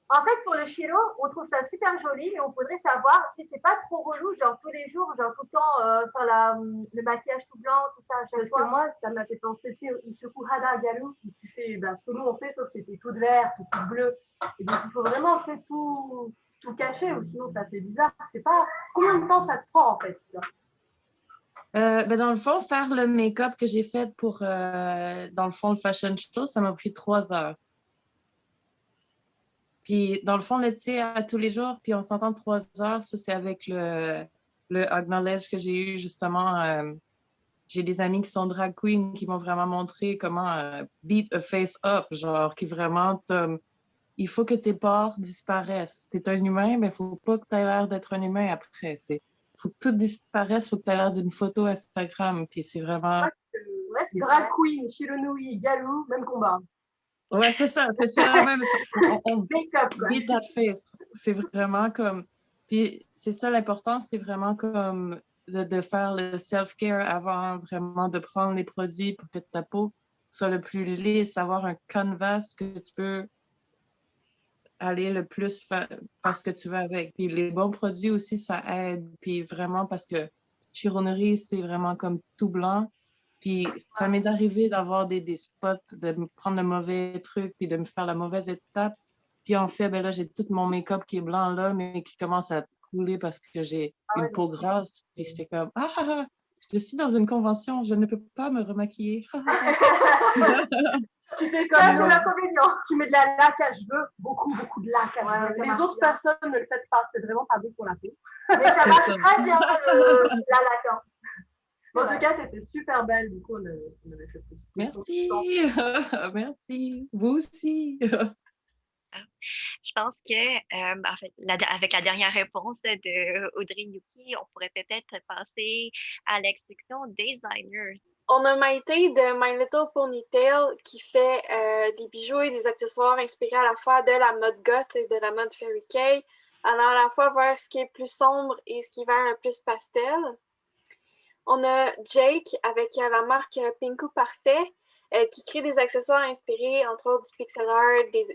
En fait, pour le chiro, on trouve ça super joli, mais on voudrait savoir si c'est pas trop relou, genre tous les jours, genre tout le temps faire le maquillage tout blanc, tout ça à chaque fois. Parce que moi, ça m'a fait penser, tu sais, Ishoku Hada Garu, où tu fais ce que nous on fait, sauf que c'était tout vert, tout bleu. Et donc, il faut vraiment, tu sais, tout cacher, ou sinon ça fait bizarre. C'est pas... Combien de temps ça te prend, en fait, ça? Ben dans le fond, faire le make-up que j'ai fait pour, dans le fond, le fashion show, ça m'a pris 3 heures. Puis, dans le fond, tu sais, à tous les jours, puis on s'entend 3 heures, ça, c'est avec le acknowledge que j'ai eu, justement. J'ai des amis qui sont drag queens qui m'ont vraiment montré comment beat a face up, genre, qui vraiment, il faut que tes pores disparaissent. T'es un humain, mais il faut pas que tu aies l'air d'être un humain après. Il faut que tout disparaisse, il faut que tu aies l'air d'une photo Instagram, puis c'est vraiment... Ouais, c'est drag queen, Shironui, Galou, même combat. Ouais, c'est ça la même. On beat that face. C'est vraiment comme. Puis c'est ça l'important, c'est vraiment comme de faire le self-care avant vraiment de prendre les produits pour que ta peau soit le plus lisse, avoir un canvas que tu peux aller le plus faire ce que tu veux avec. Puis les bons produits aussi, ça aide. Puis vraiment parce que chironnerie, c'est vraiment comme tout blanc. Puis ça m'est arrivé d'avoir des spots, de me prendre le mauvais truc, puis de me faire la mauvaise étape. Puis en fait, ben là, j'ai tout mon make-up qui est blanc là, mais qui commence à couler parce que j'ai une peau grasse. Puis j'étais comme, je suis dans une convention, je ne peux pas me remaquiller. Tu fais comme l'inconvénient. Tu mets de la laque à cheveux, beaucoup de laque à cheveux. Les autres personnes ne le font pas, c'est vraiment pas bon pour la peau. Mais ça marche très bien, la laque. Hein. En tout cas, tu étais super belle, du coup, on avait fait petit. Merci, merci, vous aussi. Je pense que, en fait, avec la dernière réponse de Audrey Yuki, on pourrait peut-être passer à la section designer. On a Maïté de My Little Ponytail qui fait des bijoux et des accessoires inspirés à la fois de la mode goth et de la mode fairy kei. allant à la fois vers ce qui est plus sombre et ce qui est vers le plus pastel. On a Jake avec la marque Pinku Parfait qui crée des accessoires inspirés entre autres du pixel art, des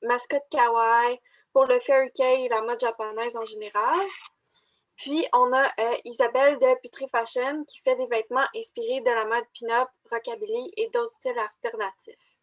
mascottes kawaii pour le fairy kei et la mode japonaise en général. Puis on a Isabelle de Putri Fashion qui fait des vêtements inspirés de la mode pin-up, rockabilly et d'autres styles alternatifs.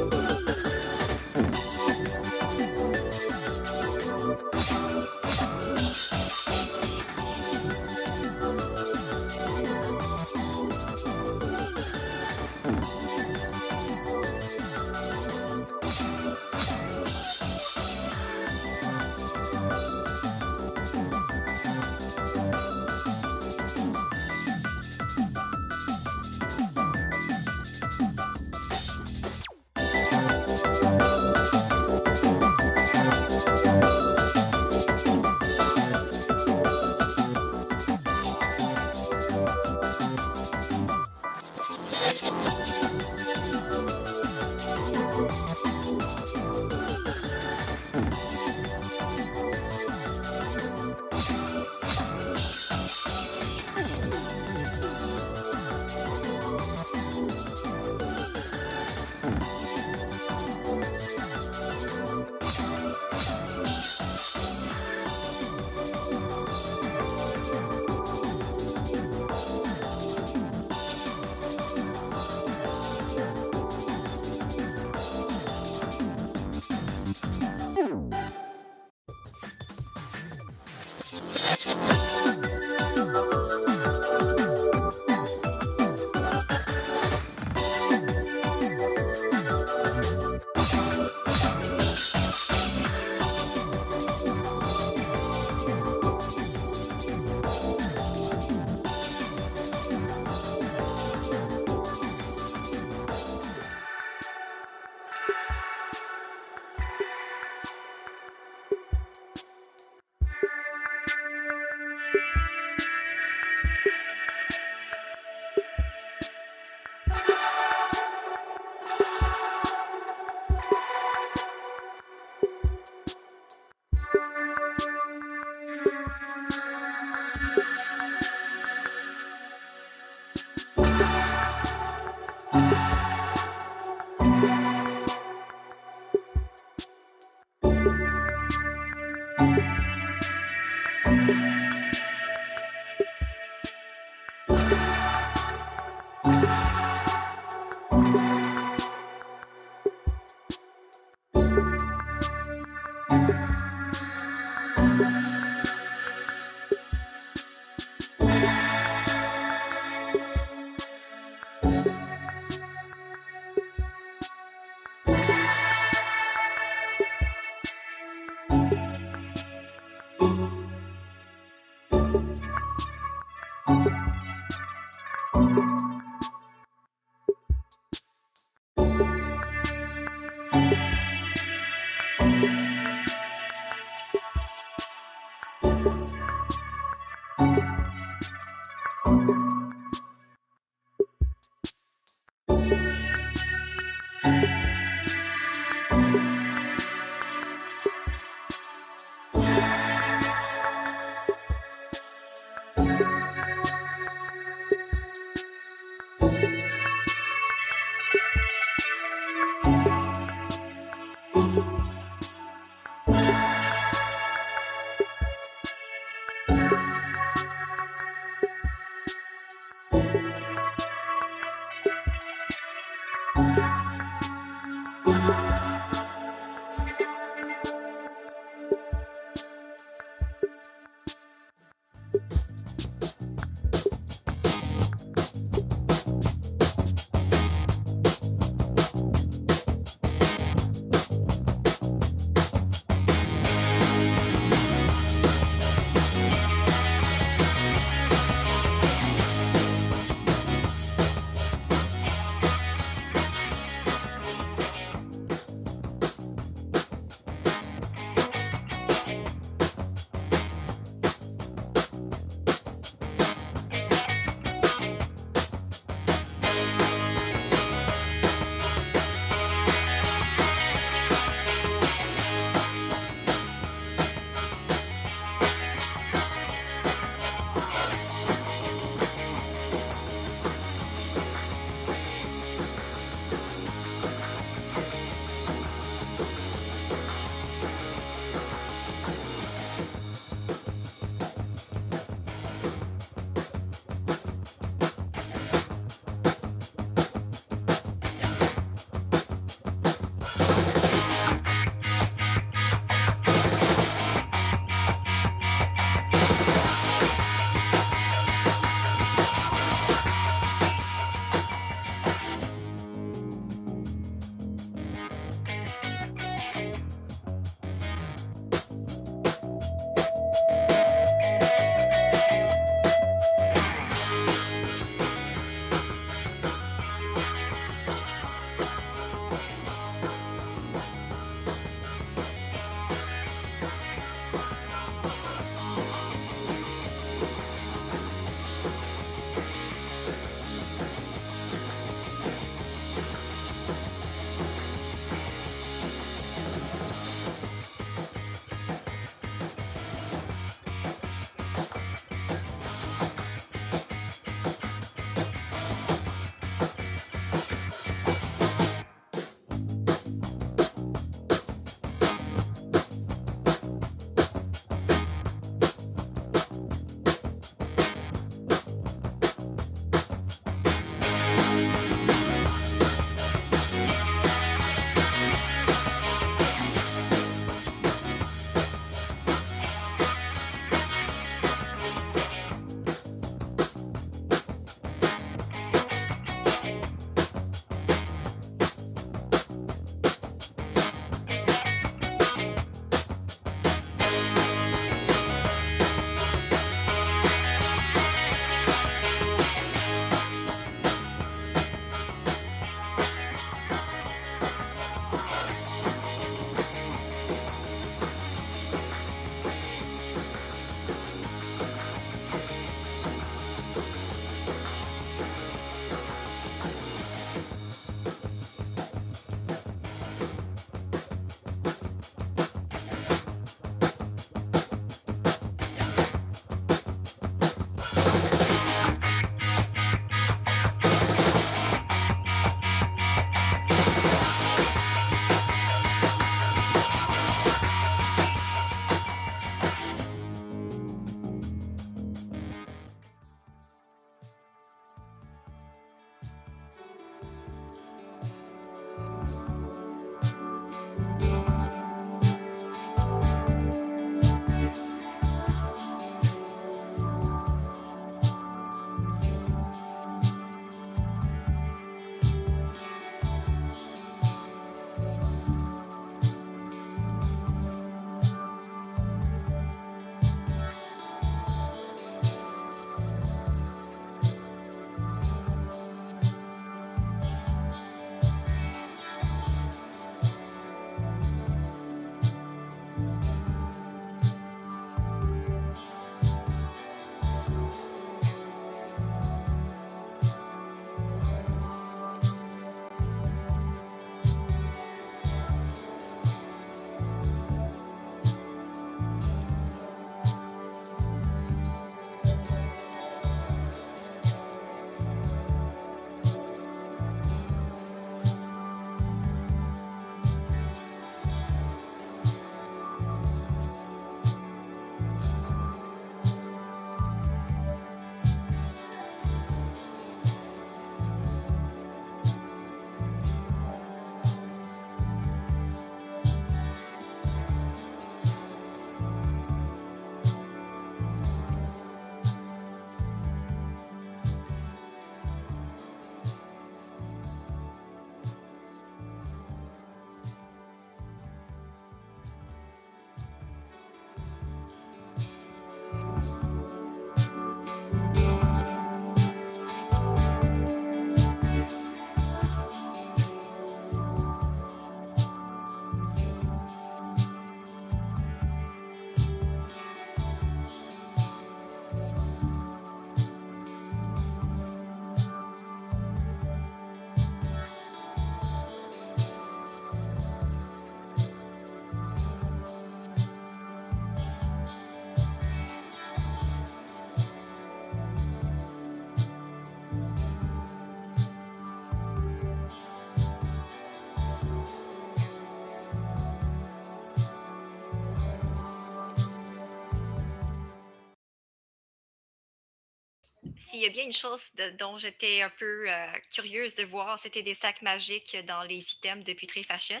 s'il y a bien une chose dont j'étais un peu curieuse de voir, c'était des sacs magiques dans les items de Putré Fashion.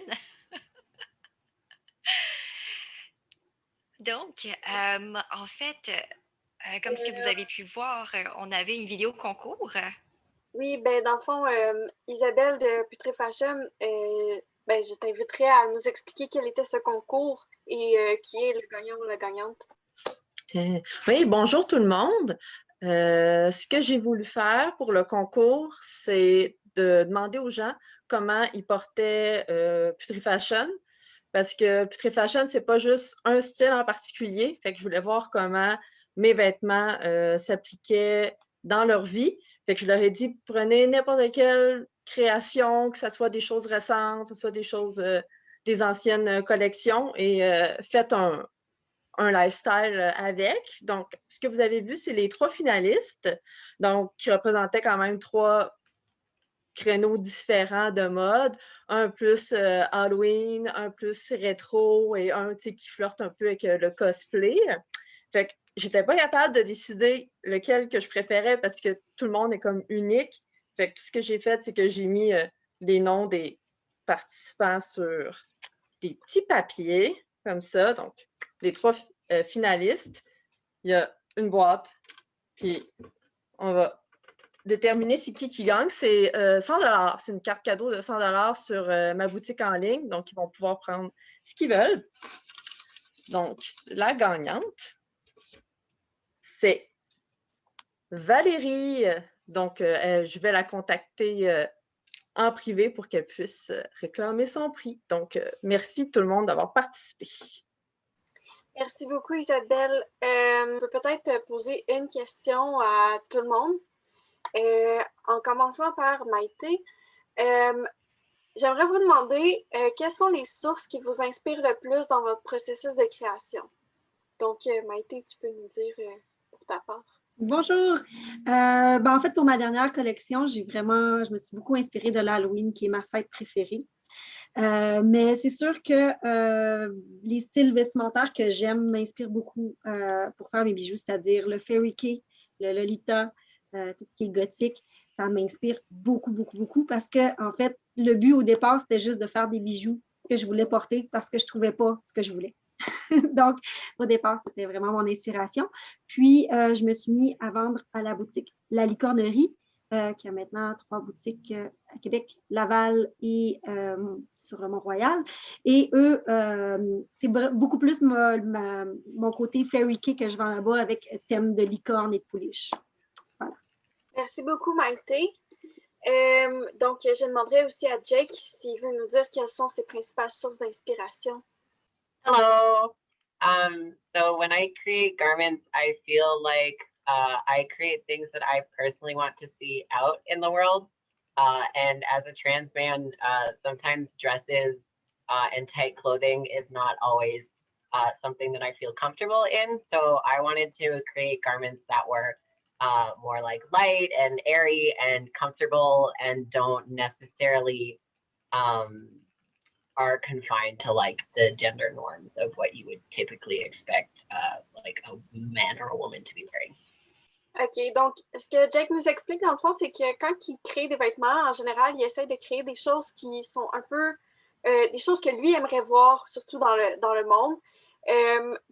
Donc, en fait, comme ce que vous avez pu voir, on avait une vidéo concours. Oui, ben dans le fond, Isabelle de Putré Fashion, ben, je t'inviterai à nous expliquer quel était ce concours et qui est le gagnant ou la gagnante. Oui, bonjour tout le monde. Ce que j'ai voulu faire pour le concours, c'est de demander aux gens comment ils portaient Putré Fashion. Parce que Putré Fashion, c'est pas juste un style en particulier. Fait que je voulais voir comment mes vêtements s'appliquaient dans leur vie. Fait que je leur ai dit, prenez n'importe quelle création, que ce soit des choses récentes, que ce soit des choses, des anciennes collections, et faites un lifestyle avec. Donc, ce que vous avez vu, c'est les 3 finalistes, donc qui représentaient quand même 3 créneaux différents de mode, un plus Halloween, un plus rétro et un qui flirte un peu avec le cosplay. Fait que j'étais pas capable de décider lequel que je préférais parce que tout le monde est comme unique. Fait que tout ce que j'ai fait, c'est que j'ai mis les noms des participants sur des petits papiers comme ça. Donc, les 3 finalistes, il y a une boîte, puis on va déterminer c'est qui gagne. C'est 100 $. C'est une carte cadeau de 100 $ sur ma boutique en ligne. Donc, ils vont pouvoir prendre ce qu'ils veulent. Donc, la gagnante, c'est Valérie. Donc, je vais la contacter en privé pour qu'elle puisse réclamer son prix. Donc, merci tout le monde d'avoir participé. Merci beaucoup, Isabelle. On peut peut-être poser une question à tout le monde. En commençant par Maïté, j'aimerais vous demander quelles sont les sources qui vous inspirent le plus dans votre processus de création. Donc, Maïté, tu peux nous dire pour ta part. Bonjour. En fait, pour ma dernière collection, je me suis beaucoup inspirée de l'Halloween, qui est ma fête préférée. Mais c'est sûr que les styles vestimentaires que j'aime m'inspirent beaucoup pour faire mes bijoux, c'est-à-dire le Fairy Kei, le Lolita, tout ce qui est gothique. Ça m'inspire beaucoup, beaucoup, beaucoup parce que, en fait, le but au départ, c'était juste de faire des bijoux que je voulais porter parce que je ne trouvais pas ce que je voulais. Donc, au départ, c'était vraiment mon inspiration. Puis, je me suis mis à vendre à la boutique La Licornerie, qui a maintenant 3 boutiques à Québec, Laval et sur le Mont-Royal. Et eux, c'est beaucoup plus mon côté Fairy Kei que je vends là-bas avec thème de licorne et de pouliche. Voilà. Merci beaucoup, Maïté. Donc, je demanderai aussi à Jake s'il veut nous dire quelles sont ses principales sources d'inspiration. Hello. So when I create garments, I feel like I create things that I personally want to see out in the world. And as a trans man, sometimes dresses and tight clothing is not always something that I feel comfortable in. So I wanted to create garments that were more like light and airy and comfortable and don't necessarily are confined to like the gender norms of what you would typically expect like a man or a woman to be wearing. OK, donc ce que Jake nous explique dans le fond, c'est que quand il crée des vêtements, en général, il essaie de créer des choses qui sont un peu des choses que lui aimerait voir, surtout dans le monde.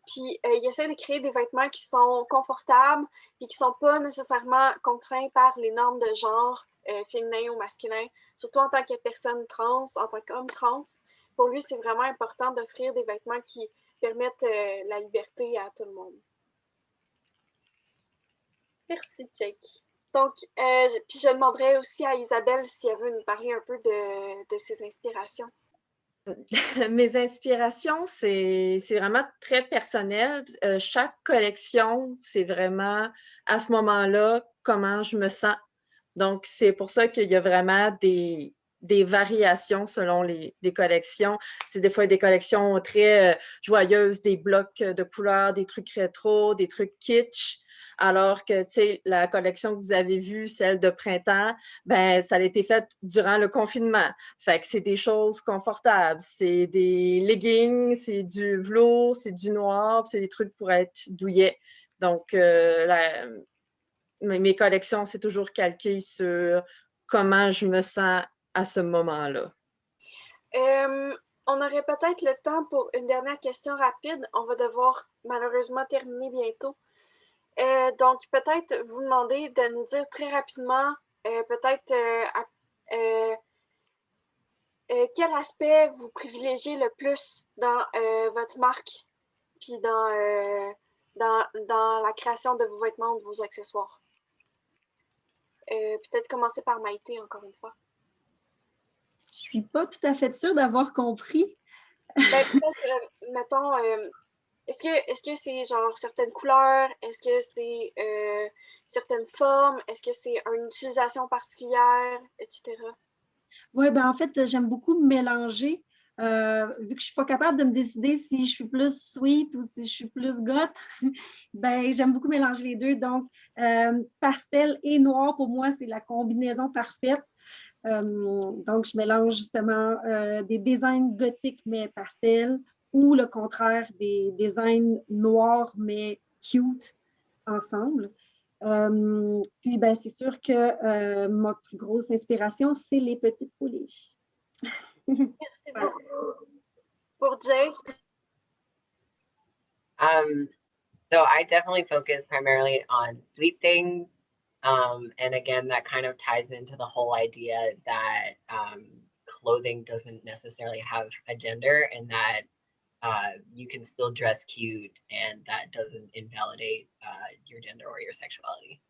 Puis il essaie de créer des vêtements qui sont confortables et qui ne sont pas nécessairement contraints par les normes de genre féminin ou masculin, surtout en tant que personne trans, en tant qu'homme trans. Pour lui, c'est vraiment important d'offrir des vêtements qui permettent la liberté à tout le monde. Merci, Jake. Donc, puis je demanderais aussi à Isabelle si elle veut nous parler un peu de ses inspirations. Mes inspirations, c'est vraiment très personnel. Chaque collection, c'est vraiment à ce moment-là comment je me sens. Donc, c'est pour ça qu'il y a vraiment des variations selon les collections. C'est des fois des collections très joyeuses, des blocs de couleurs, des trucs rétro, des trucs kitsch. Alors que, tu sais, la collection que vous avez vue, celle de printemps, ben ça a été faite durant le confinement. Fait que c'est des choses confortables. C'est des leggings, c'est du velours, c'est du noir, c'est des trucs pour être douillet. Donc, mes collections, c'est toujours calqué sur comment je me sens à ce moment-là. On aurait peut-être le temps pour une dernière question rapide. On va devoir malheureusement terminer bientôt. Donc, peut-être vous demander de nous dire très rapidement, peut-être quel aspect vous privilégiez le plus dans votre marque, puis dans la création de vos vêtements ou de vos accessoires. Peut-être commencer par Maïté, encore une fois. Je suis pas tout à fait sûre d'avoir compris. Ben, peut-être, mettons, est-ce que c'est genre certaines couleurs? Est-ce que c'est certaines formes? Est-ce que c'est une utilisation particulière, etc.? Oui, ben en fait, j'aime beaucoup mélanger. Vu que je ne suis pas capable de me décider si je suis plus sweet ou si je suis plus goth, ben j'aime beaucoup mélanger les deux. Donc, pastel et noir, pour moi, c'est la combinaison parfaite. Donc, je mélange justement des designs gothiques mais pastel ou le contraire, des designs noirs mais cute ensemble. Puis, ben, c'est sûr que ma plus grosse inspiration, c'est les petites pouliches. Merci beaucoup. Pour Jake? So I definitely focus primarily on sweet things. And again, that kind of ties into the whole idea that clothing doesn't necessarily have a gender, and that you can still dress cute, and that doesn't invalidate your gender or your sexuality.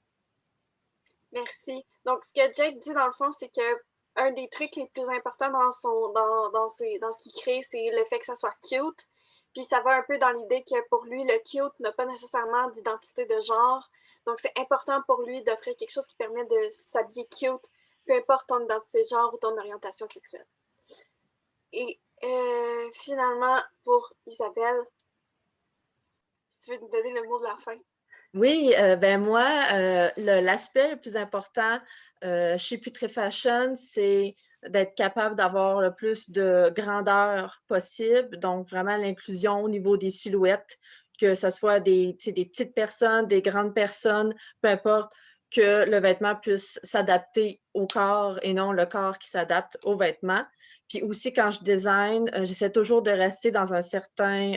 Merci. Donc, ce que Jake dit dans le fond, c'est que un des trucs les plus importants dans ce qu'il crée, c'est le fait que ça soit cute. Puis ça va un peu dans l'idée que pour lui, le cute n'a pas nécessairement d'identité de genre. Donc, c'est important pour lui d'offrir quelque chose qui permet de s'habiller cute, peu importe ton identité de genre ou ton orientation sexuelle. Et finalement, pour Isabelle, si tu veux nous donner le mot de la fin. Oui, ben moi, l'aspect le plus important chez Putrefashion, c'est d'être capable d'avoir le plus de grandeur possible. Donc, vraiment l'inclusion au niveau des silhouettes, que ce soit des petites personnes, des grandes personnes, peu importe, que le vêtement puisse s'adapter au corps et non le corps qui s'adapte au vêtement. Puis aussi, quand je design, j'essaie toujours de rester dans un certain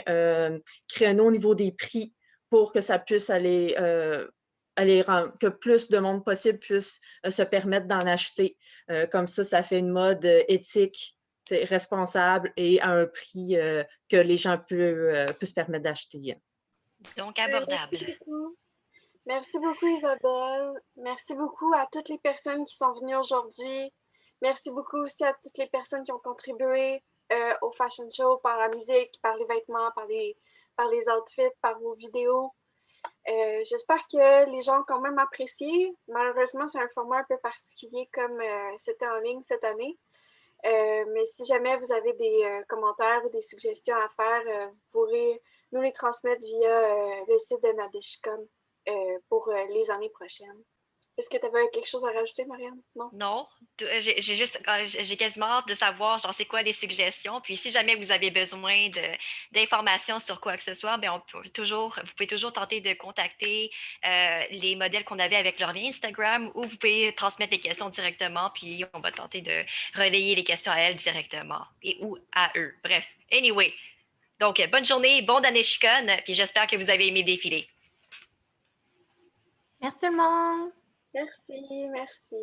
créneau au niveau des prix pour que ça puisse que plus de monde possible puisse se permettre d'en acheter. Comme ça fait une mode éthique, responsable et à un prix que les gens peuvent se permettre d'acheter. Donc abordable. Merci beaucoup. Merci beaucoup, Isabelle. Merci beaucoup à toutes les personnes qui sont venues aujourd'hui. Merci beaucoup aussi à toutes les personnes qui ont contribué au Fashion Show par la musique, par les vêtements, par les outfits, par vos vidéos. J'espère que les gens ont quand même apprécié. Malheureusement, c'est un format un peu particulier comme c'était en ligne cette année. Mais si jamais vous avez des commentaires ou des suggestions à faire, vous pourrez nous les transmettre via le site de Nadeshcon pour les années prochaines. Est-ce que tu avais quelque chose à rajouter, Marianne? Non? Non. J'ai quasiment hâte de savoir, genre, c'est quoi les suggestions. Puis si jamais vous avez besoin d'informations sur quoi que ce soit, bien, vous pouvez toujours tenter de contacter les modèles qu'on avait avec leur lien Instagram, ou vous pouvez transmettre les questions directement, puis on va tenter de relayer les questions à elles directement ou à eux. Bref, anyway. Donc, bonne journée, bon Daneshcon, puis j'espère que vous avez aimé défiler. Merci tout le monde! Merci.